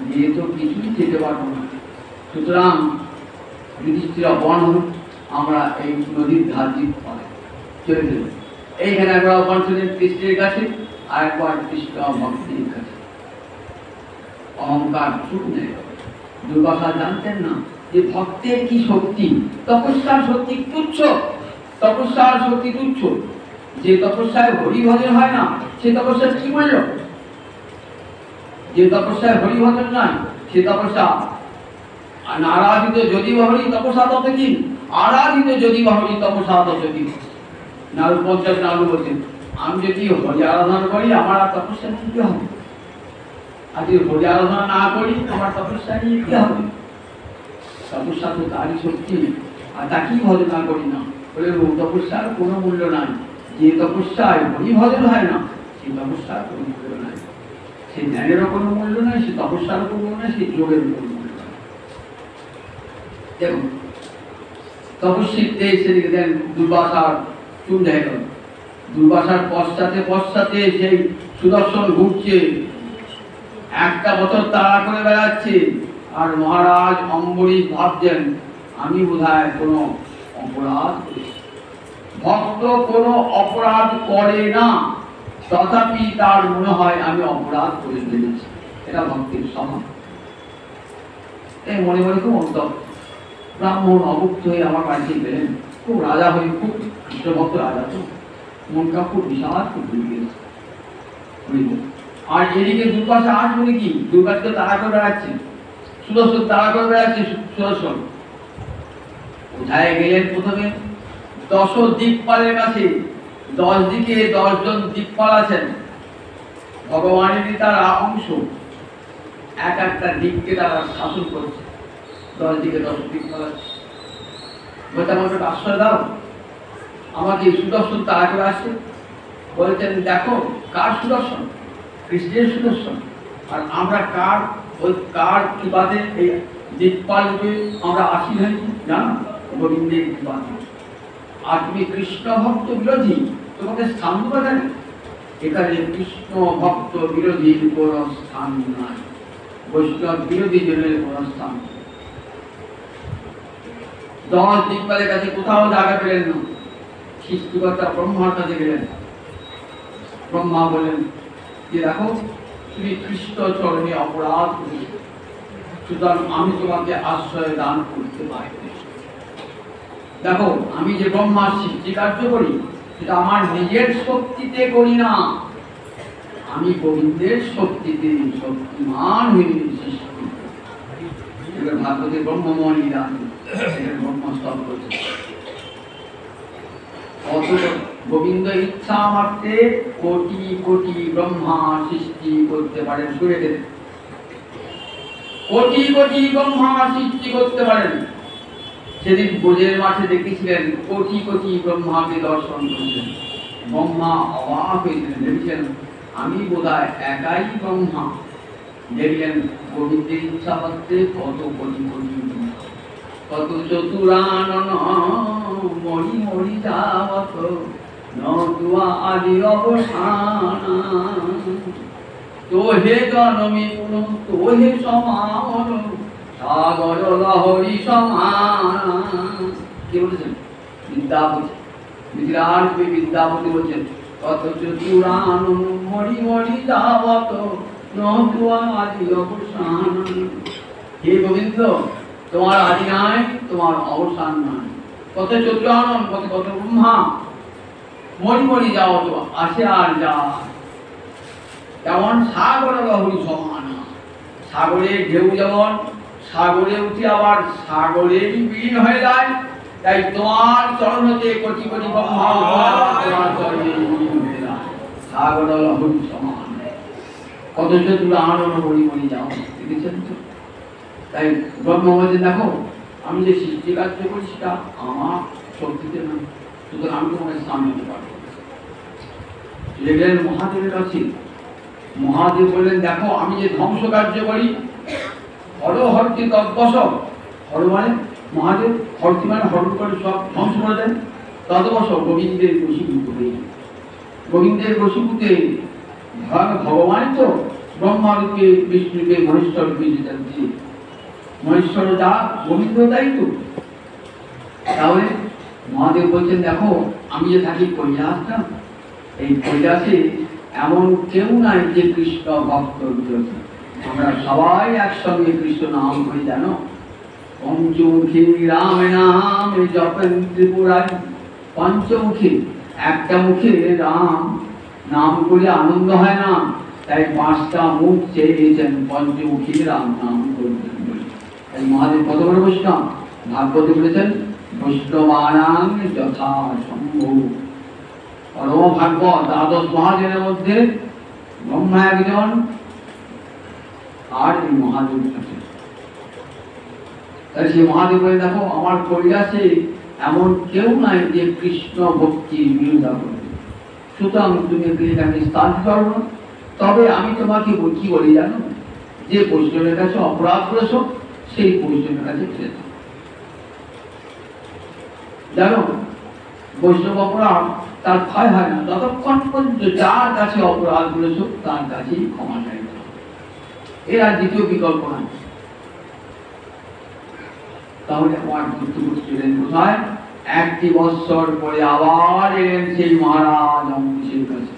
দিয়ে তো কিছুই খেতে পারবো না। সুতরাং যুধিষ্ঠির অপমান হল, আমরা এই নদীর ধার দিয়ে চলে গেল। এইখানে একবার অপমান ছিলেন কৃষ্ণের কাছে, আর একবার কৃষ্ণ ভক্তির কাছে। অহংকার চুপ নেই। দুর্বাসা জানতেন না যে ভক্তের কি শক্তি, তপস্যার শক্তি তুচ্ছ, তপস্যার শক্তি তুচ্ছ। যে তপস্যায় হরিভজন হয় না, সে তপস্যার কি মূল্য? যে তপস্যায় হরিভজন নয়, সে তপস্যা আরাধিত যদি হরি তপস্যা তত কি, আরাধিত যদি হরি তপস্যা তত কি। নারু পঞ্চাশ নারু বলছেন, আমি যদি হরি আরাধনা করি আমার আর তপস্যা নিতে হবে, আর যদি হরি আরাধনা না করি আমার তপস্যা নিয়ে কি হবে? তপস্যা তো তারই শক্তি, আর তাকেই ভজন না করি না বলে তপস্যার কোনো মূল্য নাই। যে তপস্যায় হরিভজন হয় না, সেই তপস্যার কোনো মূল্য নাই, সেই জ্ঞানেরও কোনো মূল্য নাই, সে তপস্যারও কোনো মূল্য নাই, সেই যোগের কোনো মূল্য নাই। দেখুন তপস্বীতে সেদিকে দেন দুর্বাসার চুল দেখা গেল, দুর্বাসার পশ্চাতে সেই সুদর্শন ঘুরছে, 1টা বছর তাড়া করে বেড়াচ্ছে, আর মহারাজ অম্বরীশ ভাবছেন আমি বোধহয় কোনো অপরাধ করেছি। ভক্ত কোনো অপরাধ করে না, তথাপি তার মনে হয় আমি অপরাধ করে ফেলেছি, এটা ভক্তির স্বভাব। এই মনে মনে খুব অন্তর ব্রাহ্মণ অভুক্ত হয়ে আমার বাড়িতে গেলেন, খুব রাজা হয়ে, খুব কৃষ্ণভক্ত রাজা, তো মনটা খুব বিশাল, খুব ভুলে গেছে। আর এদিকে দুর্বাসা আসবে কি, দুর্বাসা তো তাড়া করে বেড়াচ্ছে, সুদর্শন তাড়া করে বেড়াচ্ছে, সুদর্শন কোথায় গেলেন? প্রথমে 10 দিকপালের কাছে, 10 দিকে 10 জন দিকপাল আছেন, ভগবানেরই তারা অংশ, এক একটা দিককে তারা শাসন করছে, 10 দিকে 10 দিক বলাচ্ছে। বলতে আমাকে আশ্রয় দাও, আমাকে সুদর্শন তারা করে আসছে। বলছেন দেখো কার সুদর্শন? কৃষ্ণের সুদর্শন। আর আমরা কার কৃপাতে এই দিকপাল রূপে আমরা আসীন হয়েছি জানো? গোবিন্দের কৃপাতে। আর তুমি কৃষ্ণ ভক্ত বিরোধী, তোমাকে স্থান দেবে? এখানে কৃষ্ণ ভক্ত বিরোধীর কোন স্থান নাই, বৈষ্ণব বিরোধী জনের কোন স্থান। 10 দিকপালের কাছে কোথাও জায়গা পেলেন না। সৃষ্টিকর্তা ব্রহ্মার কাছে গেলেন। ব্রহ্মা বলেন যে দেখো তুমি কৃষ্ণ চরণে অপরাধ করেছ, সুতরাং আমি তোমাকে আশ্রয় দান করতে পারি। দেখো আমি যে ব্রহ্মার সৃষ্টি কার্য করি সেটা আমার নিজের শক্তিতে করি না, আমি গোবিন্দের শক্তিতে শক্তিমান হয়ে সৃষ্টি। এবার ভাগবতে ব্রহ্মমণি দান ব্রহ্মস্তব করছে। গোবিন্দ ইচ্ছা মাত্রে কোটি কোটি ব্রহ্মা সৃষ্টি করতে পারেন। শুনে গেলেন কোটি কোটি ব্রহ্মা সৃষ্টি করতে পারেন। সেদিন ব্রজের মাঠে দেখেছিলেন কোটি কোটি ব্রহ্মাকে দর্শন করছেন। ব্রহ্মা অবাক হয়েছিলেন, ভেবেছিলেন আমি বোধহয় একাই ব্রহ্মা। দেখলেন গোবিন্দের ইচ্ছা মাত্রে কত কোটি কোটি, কত চতুরানন মরি মরি যাবত নতুয়া আদি অবসান। তোহে জনমী পুন তোহে সমান সাগর লহরী সমান। কি বলেছেন? বিদ্যাপতি, বিরাট বিদ্যাপতি বলছেন কত চতুরানন মরি মরি যাবত নতুয়া আদি অবসান। হে গোবিন্দ, তোমার আদি নাই, তোমার অবসান নাই। কত চতুরানন, কত কত ব্রহ্মা মরি মরি যাও তো আসে আর যা। যেমন সাগর লহরী সমান, সাগরে ঢেউ যেমন সাগরে উঠে আবার সাগরেরই বিলীন হয়ে যায়, তাই তোমার চরণতে কোটি কোটি ব্রহ্মা তোমার চরণে বিলীন হয়ে যায়। সাগর লহরী সমান, কত চতুরানন মরি মরি যাও। দেখেছেন তো? তাই ব্রহ্ম বলছেন দেখো আমি যে সৃষ্টি কার্য করি সেটা আমার শক্তিতে নয়, সুতরাং আমি তোমাকে স্থান দিতে পারবো। গেলেন মহাদেবের কাছে। মহাদেব বললেন দেখো আমি যে ধ্বংস কার্য করি, হর হরতি তৎবশ। হর মানে মহাদেব, হরতি মানে হরণ করে সব ধ্বংস করে দেন। তৎবশ গোবিন্দের বশীভূত হয়ে, গোবিন্দের বশীভূতে ভগবান তো ব্রহ্মারূপে বিষ্ণুকে মহেশ্বর রূপে যেতে, মহেশ্বর যা গোবিন্দ তাই তো। তাহলে মহাদেব বলছেন দেখো আমি যে থাকি কৈলাসটা, এই কৈলাসে এমন কেউ নাই যে কৃষ্ণ ভক্ত বিরোধী। আমরা সবাই একসঙ্গে কৃষ্ণ নাম করি জানো। পঞ্চমুখী রাম নাম জপেন ত্রিপুরায়। পঞ্চমুখী, একটা মুখে রাম নাম করে আনন্দ হয় না, তাই 5টা মুখ চেয়েছেন পঞ্চমুখী রাম নাম করবেন বলে। তাই মহাদেব কত বড় বৈষ্ণব, ভাগবতে বলেছেন বৈষ্ণবানাং যথা সম্ভব। পরম ভাগবত 12 মহাজনের মধ্যে ব্রহ্মা একজন আর এই মহাদেব আছে। তাই সেই মহাদেব বলে দেখো আমার কৈলাসে এমন কেউ নাই যে কৃষ্ণ ভক্তির বিরোধিতা করবে, সুতরাং তুমি এখানে স্থান দিতে পারবো না। তবে আমি তোমাকে কি বলি জানো, যে বৈষ্ণবের কাছে অপরাধ করেছ সেই বৈষ্ণবের কাছে ফিরে যাও। জানো বৈষ্ণব অপরাধ তার ক্ষয় হয় না ততক্ষণ পর্যন্ত যার কাছে অপরাধ করেছ তার কাছেই ক্ষমা চাইবে। এর আর দ্বিতীয় বিকল্প নাই। তাহলে আমার বুদ্ধপুরুষ ছিলেন কোথায়? 1 বৎসর পরে আবার এলেন সেই মহারাজ অম্বরীশের কাছে।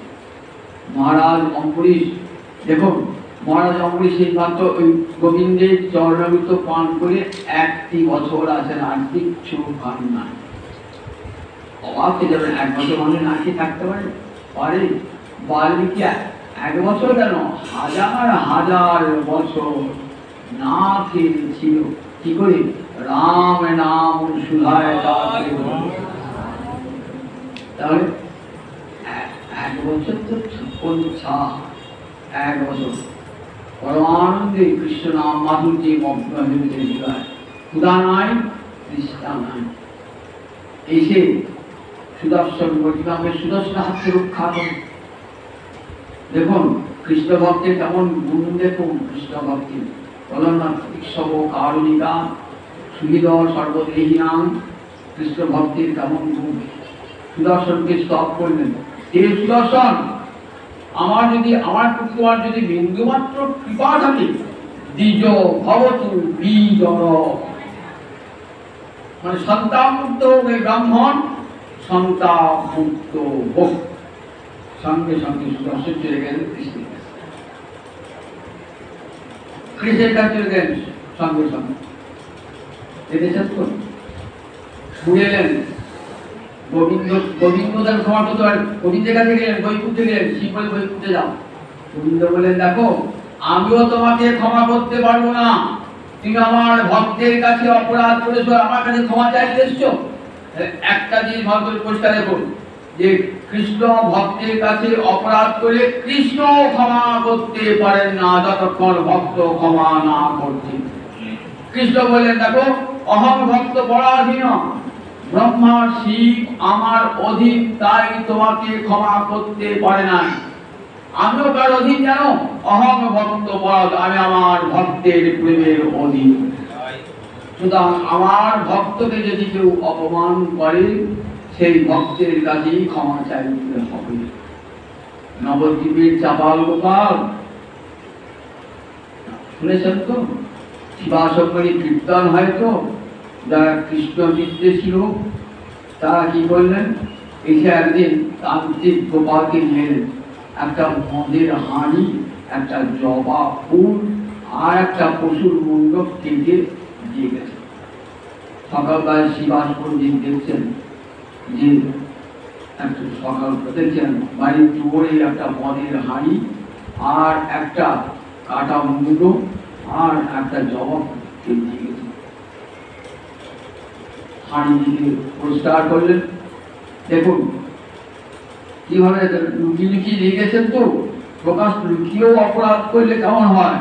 মহারাজ অম্বরীশ, দেখুন মহারাজ অম্বরীশ এই মাত্র ওই গোবিন্দের চরণামৃত পান করে 1 বছর আছেন, আর কিচ্ছু খান না। অবাক হয়ে যাবেন, 1 বছর মানে না খেয়ে থাকতে পারে? পারে। বাল্মীকি 1 বছর কেন, হাজার হাজার বছর না খেয়ে ছিল। কি করে? রাম নাম সুধায়। তাহলে 1 বছর তো 1 বছর পরমানন্দে কৃষ্ণ নাম মাধুর্যে মগ্ন হয়ে ক্ষুধা নাই, তৃষ্ণা নাই। এসে সুদর্শন বলছিলাম, সুদর্শন হাতকে রক্ষা করে। দেখুন কৃষ্ণ ভক্তের কেমন গুণ, দেখুন কৃষ্ণ ভক্তি বলেন না, উৎসব কারণিকা সুহৃদয় সর্বদেহী নাম। কৃষ্ণ ভক্তির কেমন গুণ। সুদর্শনকে স্তব করলেন, হে সুদর্শন, আমার প্রতি তোমার যদি বিন্দুমাত্র কৃপা থাকে, দ্বিজ ভবতু বিজর, মানে সন্তান মুক্ত হোক এই ব্রাহ্মণ, সন্তান মুক্ত হোক। সঙ্গে সঙ্গে সুদর্শন চলে গেলেন কৃষ্ণের কাছে। কৃষ্ণের কাছে চলে গেলেন সঙ্গে সঙ্গে। দেখেছেন তো, শুনে এলেন গোবিন্দদের ক্ষমা করতে পারেন। গোবিন্দের কাছে গেলেন, বৈকুণ্ঠে গেলেন, শিব বলে বৈকুণ্ঠে যাও। গোবিন্দ বললেন, দেখো আমিও তোমাকে ক্ষমা করতে পারবো না, তুমি আমার ভক্তের কাছে অপরাধ করেছো, আমার কাছে ক্ষমা চাইতে এসছো। একটা জিনিস ভালো করে পরিষ্কার দেখুন, যে কৃষ্ণ ভক্তের কাছে অপরাধ করে কৃষ্ণ ক্ষমা করতে পারেন না যতক্ষণ ভক্ত ক্ষমা না করছে। কৃষ্ণ বললেন, দেখো অহং ভক্ত পরাধীন, ব্রহ্মা শিব আমার অধীন, তাই তোমাকে ক্ষমা করতে পারে না। আমিও কার অধীন জানো? অহং ভক্ত পরাধীন, আমি আমার ভক্তের প্রেমের অধীন। সুতরাং আমার ভক্তকে যদি কেউ অপমান করে, সেই ভক্তের কাছেই ক্ষমা চাইতে হবে। নবদ্বীপের চাপাল গোপাল শুনেছেন তো, শিবাশঙ্করী কীর্তন হয়তো, যারা কৃষ্ণ চিত্তে ছিল তারা কি করলেন, এসে একদিন তান্ত্রিক গোপালকে নিয়ে একটা মদের হাঁড়ি, একটা জবা ফুল আর একটা পশুর মুন্ড কেটে দিয়ে গেছে। সকালবেলায় শিবাস পণ্ডিত দেখছেন যে একটা সকাল দেখছেন বাড়ির চুড়ে একটা মদের হাঁড়ি আর একটা কাটা মুন্ড আর একটা জবা ফুল দিয়ে গেছে। হাঁড়ি দিয়ে পরিষ্কার করলেন। দেখুন কিভাবে লুকিয়ে লুকিয়ে দিয়ে গেছেন তো, প্রকাশ লুকিয়েও অপরাধ করলে কেমন হয়।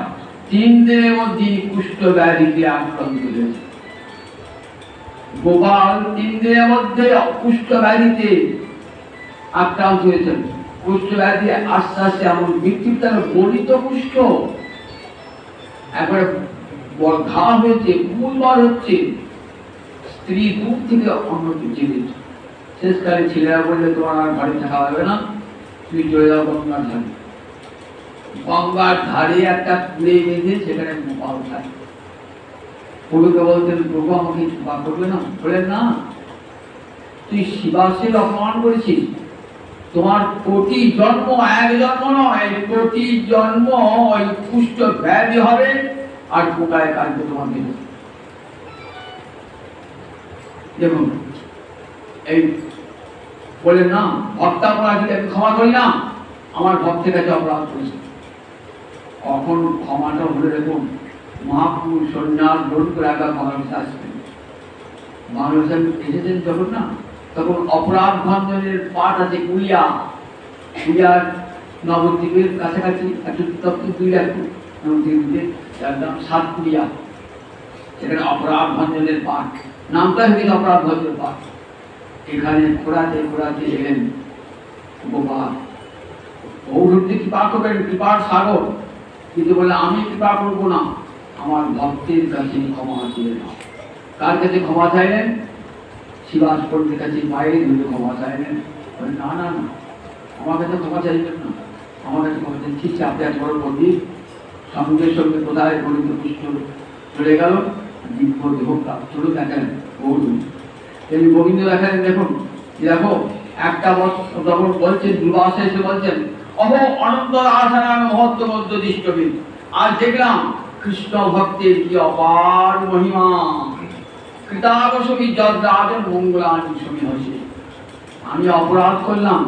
3 দিনের মধ্যে কুষ্ঠ ব্যাধিতে আক্রান্ত হয়েছে গোপাল। 3 দিনের মধ্যে কুষ্ঠ ব্যাধিতে আক্রান্ত হয়েছেন। কুষ্ঠ ব্যাধি আস্তে আস্তে এমন বিক্ষিপ্ত গলিত কুষ্ঠ, একবারে ঘা হয়েছে, ফুল বার হচ্ছে। স্ত্রী দূর থেকে অন্যকে জেনেছে। শেষকালে ছেলেরা বললে, তোমার আর বাড়ি থাকা হবে না, তুমি চলে যাও গঙ্গার ধারে। গঙ্গার ধারে একটা কুড়ে বেঁধে সেখানে গোপাল থাকে। প্রভুকে বলতেন, প্রভু আমাকে কৃপা করবে না? বলেন না, তুই শিবাশের অপমান করেছিস, তোমার কোটি জন্ম, 1 জন্ম নয়, কোটি জন্ম ওই কুষ্ঠ ব্যাধি হবে আর পোকায় কাটবে তোমাকে। দেখুন এই বলেন না, ভক্তাপরাধীকে আমি ক্ষমা করি না, আমার ভক্তের কাছে অপরাধ করেছে। কখন ক্ষমাটা হলে দেখুন, মহাপুরুষ সন্ন্যাস গ্রহণ করে একা বাংলাদেশে আসবেন। বাংলাদেশে এসেছেন যখন না, তখন অপরাধ ভঞ্জনের পাঠ আছে কুলিয়ার নবদ্বীপের কাছাকাছি একটু তত্ত্ব 2 নবদ্বীপে, যার নাম 7 কুলিয়া। সেখানে অপরাধ ভঞ্জনের পাঠ, নামটা হয়েছে অপরাধ ভঞ্জনের পাঠ। এখানে ঘোরাতে ঘোরাতে এলেন গোপাল। গৌরবকে কৃপা করবেন, কৃপার সাগর, কিন্তু বলে আমি কৃপা করবো না, আমার ভক্তের কাছে ক্ষমা চেয়ে নাও। কার কাছে ক্ষমা চাইলেন? শিবাস পণ্ডিতের কাছে বাইরে ধরে ক্ষমা চাইলেন। না না না, আমার কাছে ক্ষমা চাইবেন না, আমার কাছে ক্ষমা চাই। ঠিক আছে, আপনি এক বড় পণ্ডিত, সঙ্গে সঙ্গে কোথায় গণিত পুষ্ট চলে গেল, দিব্য দেহ প্রাপ্ত হল। দেখেন গৌরব এই গোবিন্দ দেখেন, দেখুন দেখো একটা যখন বলছেন দুর্বাসা এসে বলছেন, অহ অনন্তর আসারান মহত্ব মধ্য দৃষ্টবি। আজ দেখলাম কৃষ্ণ ভক্তের কি অপার মহিমা। কৃতাগসবি যদ্রাজন মঙ্গলানি ছবি হয়েছে। আমি অপরাধ করলাম,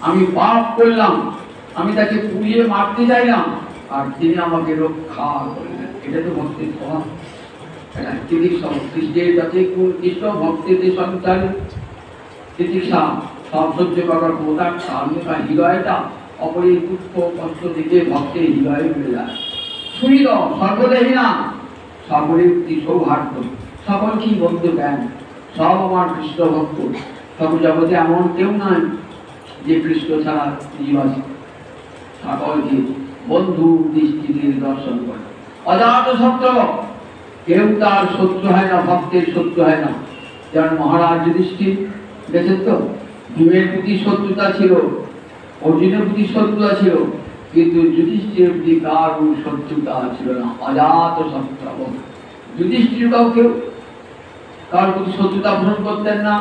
আমি পাপ করলাম, আমি তাকে পুড়িয়ে মারতে চাইলাম, আর তিনি আমাকে রক্ষা করলেন। এটা তো ভক্তির স্বভাব। কৃষ্ণের কাছে কৃষ্ণ ভক্তের সন্তান তিতিক্ষা সব সহ্য করার ক্ষমতা, হৃদয়টা অপরের দুঃখ কষ্ট দেখে ভক্তের হৃদয়ে মিলে যায়। সুহৃদ সর্বদেহী না, সকলের প্রতি সৌহার্দ্য, সকল কি বন্ধু জ্ঞান, সব আমার কৃষ্ণ ভক্ত। সকল জগতে এমন কেউ নাই যে কৃষ্ণ ছাড়া জীব আছে। সকলকে বন্ধু দৃষ্টিতে দর্শন করে। অজাত শত্রু, কেউ তার শত্রু হয় না, ভক্তের শত্রু হয় না। যেমন মহারাজ যুধিষ্ঠির দেখেন তো, ভীমের প্রতি শত্রুতা ছিল, অর্জুনের প্রতি শত্রুতা ছিল, কিন্তু যুধিষ্ঠিরের প্রতি কারো শত্রুতা ছিল না। অজাত শত্রু। যুধিষ্ঠির কেউ কারোর প্রতি শত্রুতা পোষণ করতেন না।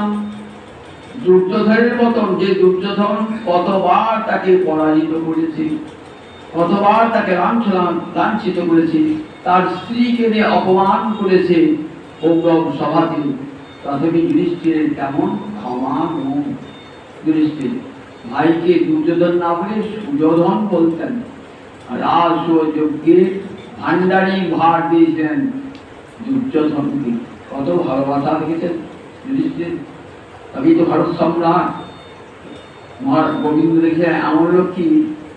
দুর্যোধনের মতন, যে দুর্যোধন কতবার তাকে পরাজিত করেছে, কতবার তাকে লাঞ্ছিত করেছে, তার স্ত্রীকে নিয়ে অপমান করেছে কৌরব সভাতে, তথাপি যুধিষ্ঠিরের কেমন ক্ষমা মন। যুধিষ্ঠির ভাইকে দুর্যোধন না বলে সুযোধন বলতেন। রাজযজ্ঞে ভান্ডারী ভার দিয়েছিলেন দুর্যোধনকে। কত ভালোবাসা দেখেছেন যুধিষ্ঠির। তবেই তো ভারত সম্রাট। মহারাজ গোবিন্দ দেখে এমন লোক কি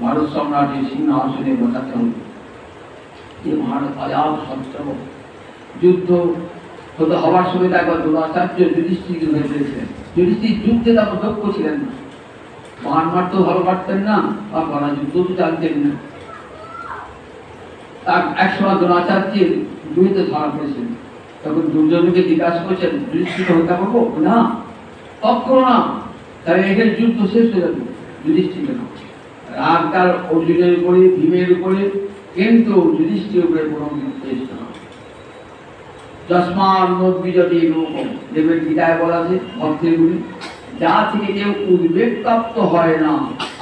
ভারত সম্রাটের সিংহাসনে বসাতে হবে। যে মহারাজ অজাত শত্রু। যুদ্ধ হতে হবার সময় একবার দ্রোণাচার্য যুধিষ্ঠিরকে ধরে ফেলেছিলেন। যুধিষ্ঠির যুদ্ধে তেমন দক্ষ ছিলেন না, বান মারতে ভালো পারতেন না, বা গলা যুদ্ধ তো জানতেন না। তার একসময় দ্রোণাচার্যের যুদ্ধে ধরা পড়েছিলেন। তখন দুর্যোধনকে জিজ্ঞাসা করছেন, যুধিষ্ঠিরকে হত্যা করবো না? কখনো না, তাহলে এখানে যুদ্ধ শেষ হয়ে যাবে। যুধিষ্ঠির না, রাগ তার অর্জুনের উপরে, ভীমের উপরে, কিন্তু যুধিষ্ঠির উপরে কোনো নির্দেশ না। যস্মাৎ বিজতি রূপম, দেবের গীতায় বলা আছে ভক্তের গুলি, যা থেকে কেউ উদ্বেগ প্রাপ্ত হয় না,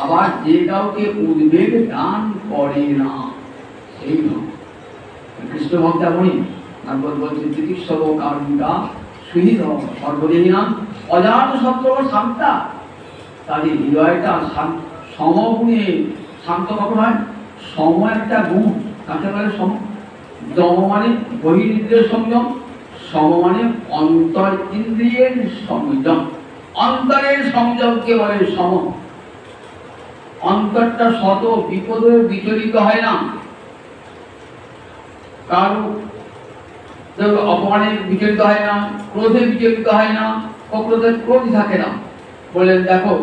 আবার যে কাউকে উদ্বেগ দান করে না, সেই ভক্ত। কৃষ্ণ ভক্ত এমনই। ভাগবত বলছে তিতিক্ষব কারুণিকা সুহৃদ সর্বদেহী নাম অজাত শত্রু শান্তা। তাদের হৃদয়টা সমগুণে শান্ত। কখন হয়? সম একটা গুণ। কাকে বলে সম? দম মানে বহিরিন্দ্রিয়ের সংযম, সম মানে অন্তর ইন্দ্রিয়ের সংযম। অন্তরের সংযমকে বলে সম। অন্তরটা শত বিপদে বিচলিত হয় না, কারো অপমানে বিচলিত হয় না, ক্রোধে বিচলিত হয় না, ক্রোধ থাকে না। বললেন দেখো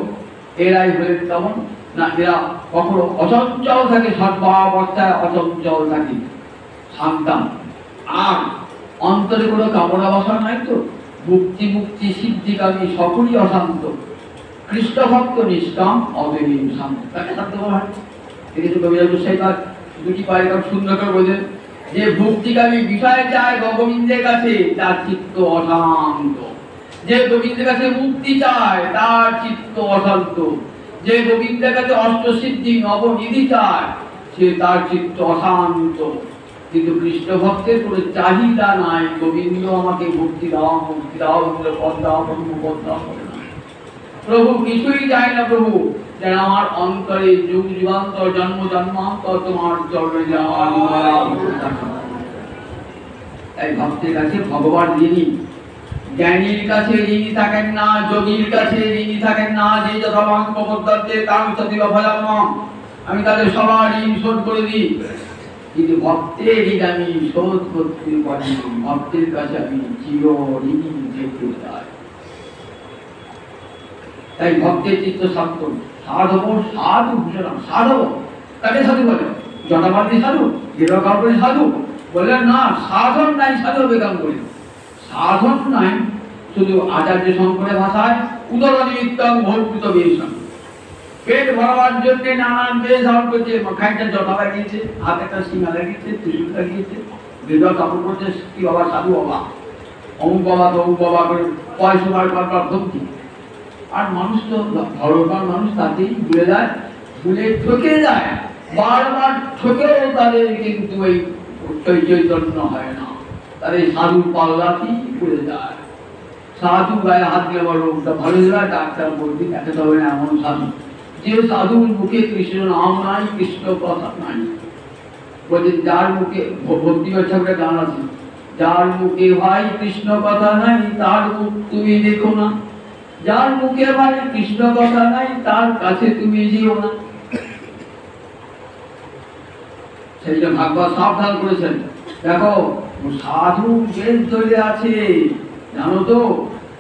এরাই হলেন তেমন না, এরা কখনো অচঞ্চল থাকে, সর্বাবস্থায় অচঞ্চল থাকে, শান্তা। আর অন্তরে কোনো কামনা বাসনা নাই তো, মুক্তি মুক্তি সিদ্ধিকামী সকলই অশান্ত। কৃষ্ণ ভক্ত নিষ্কাম অদেহী শান্ত, তাকে শান্ত বলা হয়। দেখেছো কবিরাজ গোসাই তার দুটি পায়ে সুন্দর করে বোঝেন যে ভক্তিকামী বিষয় চায় গোবিন্দের কাছে, তার চিত্ত অশান্ত। যে গোবিন্দের কাছে মুক্তি চায় তার চিত্ত অশান্ত। যে গোবিন্দের কাছে অষ্টসিদ্ধি নবনিধি চায় সে তার চিত্ত অশান্ত। কিন্তু কৃষ্ণ ভক্তের কোনো চাহিদা নাই, গোবিন্দ আমাকে মুক্তি দাও, মুক্তি দাও, পদ দাও, পদ দাও। প্রভু কিছুই চায় না, প্রভু যেন আমার অন্তরে যুগ যুগান্তর জন্ম জন্মান্তর তোমার চরণে যাওয়া। তাই ভক্তের কাছে ভগবান ঋণী। জ্ঞানীর কাছে ঋণী থাকেন না, যোগীর কাছে ঋণী থাকেন না। যে যথাবাং প্রবর্তাতে তাং সতীব ভজাম্যম, আমি তাদের সবার ঋণ শোধ করে দিই। কিন্তু ভক্তের ঋণ আমি শোধ করতে পারি। ভক্তের কাছে আমি চির ঋণী যেতে চাই। তাই ভক্তের চিত্ত শান্ত। সাধব সাধু ভূষণ, সাধব তাকে সাধু বলে। জটাবাদী সাধু, গেরুয়া সাধু বললেন না, সাধন নাই, সাধু বেকাম করে। সাধন নাই, শুধু আচার্য শঙ্করের ভাষায় উদর নিমিত্তং ভৌতিত বেশন, পেট ভরাবার জন্য নানান বেশ ধারণ করছে। খাইটা জটা লাগিয়েছে, হাতে একটা সীমা লাগিয়েছে, ত্রিশূল লাগিয়েছে, বেদর কাপড় করছে। কি বাবা সাধু বাবা, অমুক বাবা তমুক বাবা করে পয়সা বার করবার ধমকি। আর মানুষ তো ভগবান মানুষ, তাতেই ভুলে যায়, ভুলে ঠকে যায়। বারবার ঠকেও তাদের কিন্তু ওই চৈতন্য হয় না, তাদের সাধু পাল্লাতেই পড়ে যায়। সাধু গায়ে হাত দিয়ে বড় ভালো যায়, ডাক্তার বলবি দেখাতে হবে না এমন সাধু। যে সাধুর মুখে কৃষ্ণ নাম নাই, কৃষ্ণ কথা নাই। বলছেন যার মুখে, ভক্তি ঠাকুরের গান আছে, যার মুখে ভাই কৃষ্ণ কথা নাই তার মুখ তুমি দেখো না। যার মুখে ভাই কৃষ্ণ কথা নাই তার কাছে তুমি যেও না। সেই জন্য ভাগবত সাবধান করেছেন। দেখো সাধু বেশ ধরে আছে, জানো তো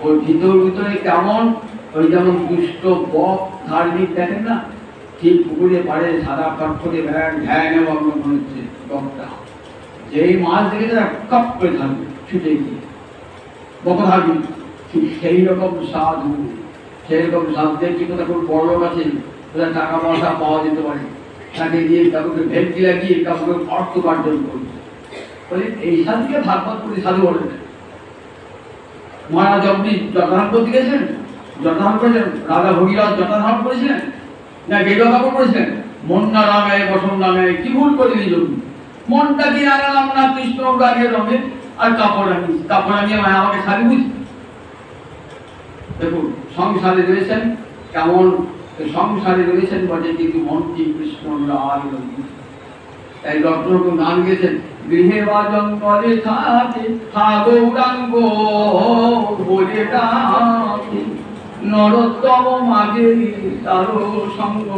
ওর ভিতরে কেমন, ওই যেমন দুষ্ট বক ধার্মিক দেখেন না, ঠিক পুকুরে পাড়ে সাদা কাপ করে ধ্যানে মগ্ন হচ্ছে বকটা, যেই মাছ দেখে তারা কাপ করে থাকবে ছুটে গিয়ে বক ধার্মিক। ঠিক সেই রকম সাধু, সেই রকম সাধুদের কি কোথাও কোনো বড় লোক আছে কোথায় টাকা পয়সা পাওয়া যেতে পারে, তাকে দিয়ে কাউকে ভেটকি লাগিয়ে কাউকে অর্থ উপার্জন করবে, বলে এই সাধুকে ভাগবত করে সাধু বলে। মহারাজ আপনি জটাধারণ করতে গেছেন, জটাধারণ করেছেন, রাজা ভগীরথ জটাধারণ করেছিলেন না গেরুয়া কাপড় করেছিলেন? মন না রাঙে বসন নামে, কি ভুল করে নিল? মনটা কি রাঙালাম না কৃষ্ণ রাগের রঙে, আর কাপড় আনিয়ে মায়া আমাকে শাড়ি বুঝি। দেখুন সংসারে রয়েছেন কেমন, সংসারে রয়েছেন বটে কিন্তু মনটি কৃষ্ণ রাগ। তাই ডক্টর গান গেছেন, গৃহে বা জঙ্গলে থাকে গৌরাঙ্গ বলে ডাকে, নরোত্তম মাঝে তারো সঙ্গ।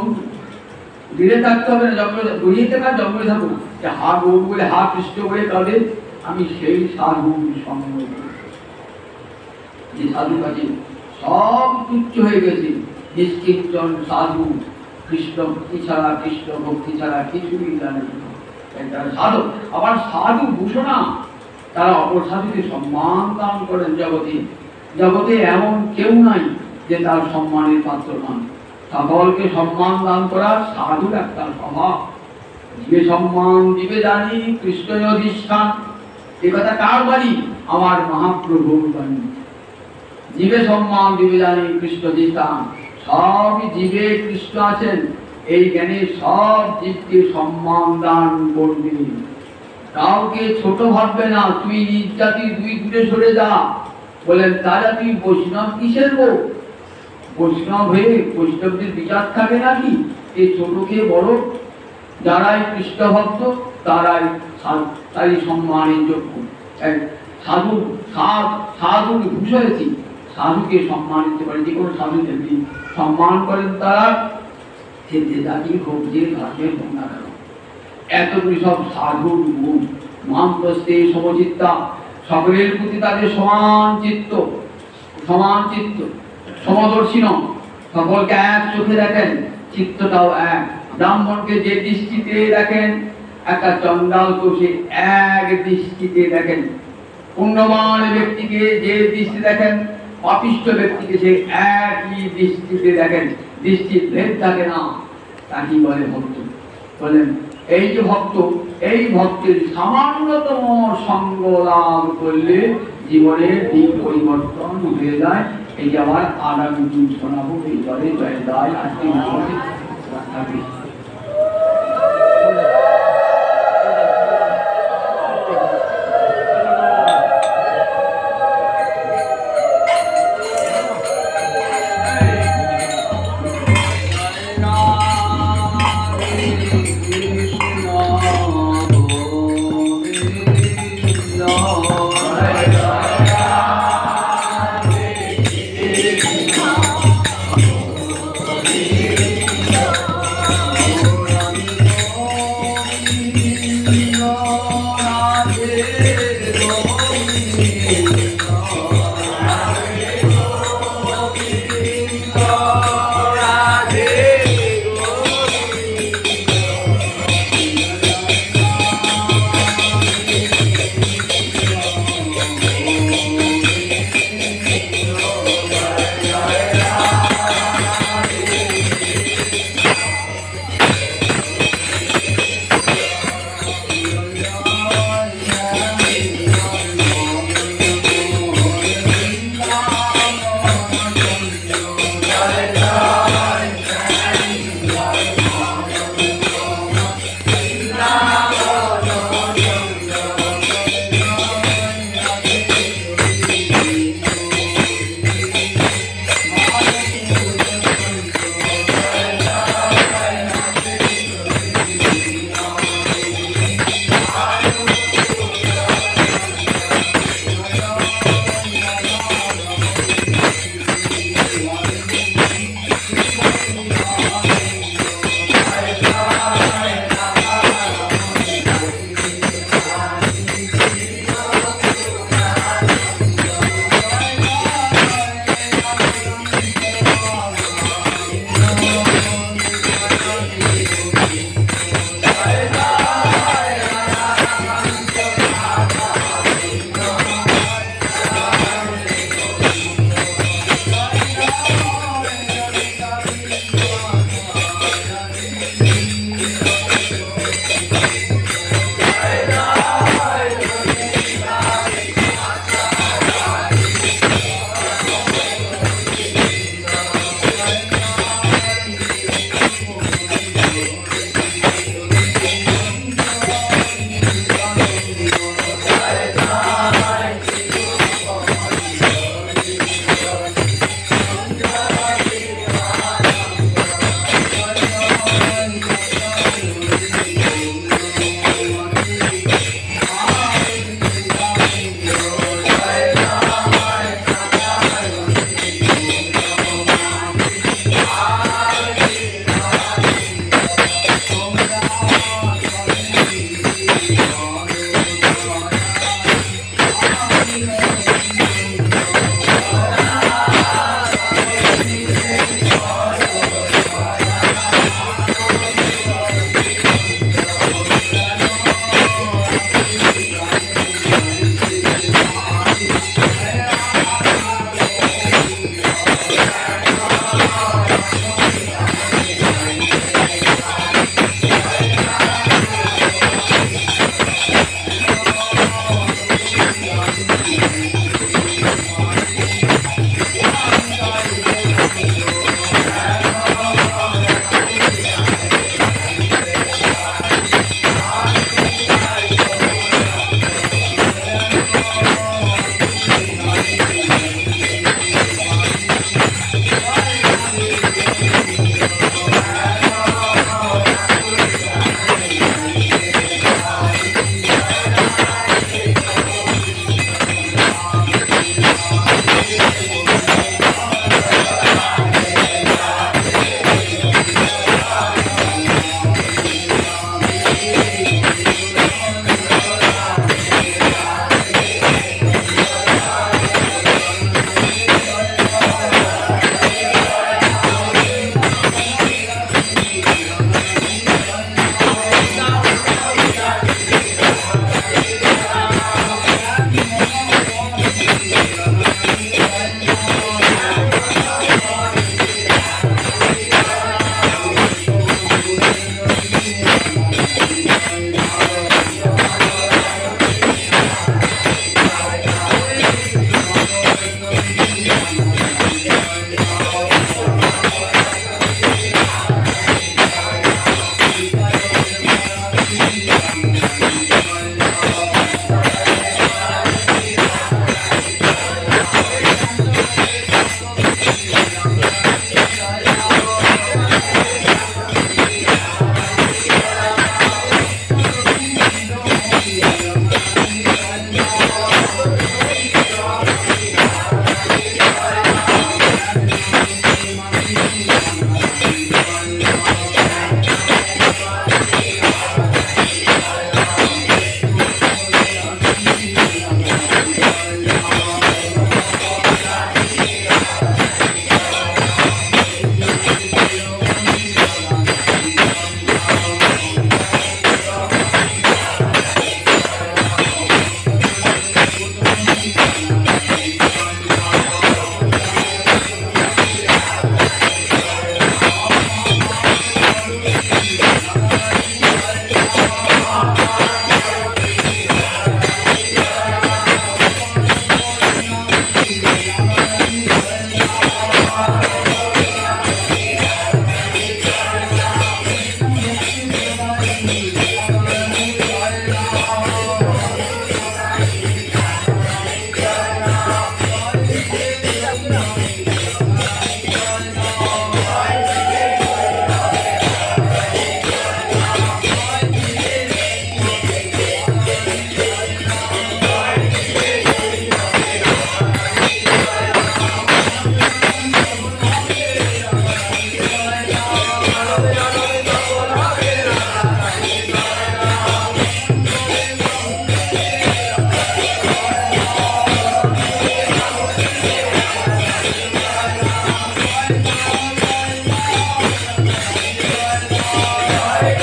গৃহে থাকতে হবে না, জঙ্গলে গৃহে থাকা জঙ্গলে থাকুন, হা গৌর বলে হা কৃষ্ণ বলে তাদের আমি সেই সাধু সঙ্গ। যে সাধু কাছে সব তুচ্ছ হয়ে গেছে, নিষ্কিঞ্চন সাধু, কৃষ্ণ ভক্তি ছাড়া, কৃষ্ণ ভক্তি ছাড়া কিছুই জানে না। সাধু আবার সাধু ভূষণা, তারা অপর সাধুকে সম্মান দান করেন। জগতে জগতে এমন কেউ নাই যে তার সম্মানের পাত্র নন। সকলকে সম্মান দান করা সাধুর একটা স্বভাব। জীবে সম্মান দিবে জানি কৃষ্ণ অধিষ্ঠান, এ কথা কার বাণী? আমার মহাপ্রভুর বাণী। জীবে সম্মান দিবে জানি কৃষ্ণ অধিষ্ঠান, সবই জীবে কৃষ্ণ আছেন, এই জ্ঞানে সব জীবকে সম্মান দান করবে। কাউকে ছোট ভাববে না, তুই নিজ জাতি তুই দূরে সরে যা। বলেন তারা তুই বৈষ্ণব কিসের গো? বৈষ্ণব হয়ে বৈষ্ণবদের বিচার থাকে নাকি? এই ছোটকে বড়, যারাই কৃষ্ণ ভক্ত তারাই সম্মানের যোগ্য। সাধু সাধুর ভূষয়তী, সাধুকে সম্মান দিতে পারে, যে কোনো সাধু যদি সম্মান করেন তারা, সে যে জাতি হোক, যে ধর্মের হোক না কেন। এতগুলি সব সাধুর গুণ। মামস্তে সমচিত্তা, সকলের প্রতি তাদের সমান চিত্ত, সমদর্শী নন, সকলকে এক চোখে দেখেন, চিত্তটাও এক। ব্রাহ্মণকে যে দৃষ্টিতে দেখেন, একটা চন্ডালকে সে এক দৃষ্টিতে দেখেন। পুণ্যবান ব্যক্তিকে যে দৃষ্টি দেখেন, পাপিষ্ঠ ব্যক্তিকে সে একই দৃষ্টিতে দেখেন, দৃষ্টির ভেদ থাকে না। তাকে বলে ভক্ত। বলেন এই যে ভক্ত, এই ভক্তের সামান্যতম সঙ্গ লাভ করলে জীবনের দিক পরিবর্তন হয়ে যায়। এই যে আবার আগামী দিন শোনাবো, এই জলে জয় দায় আজকে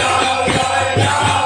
যাও জয় যাও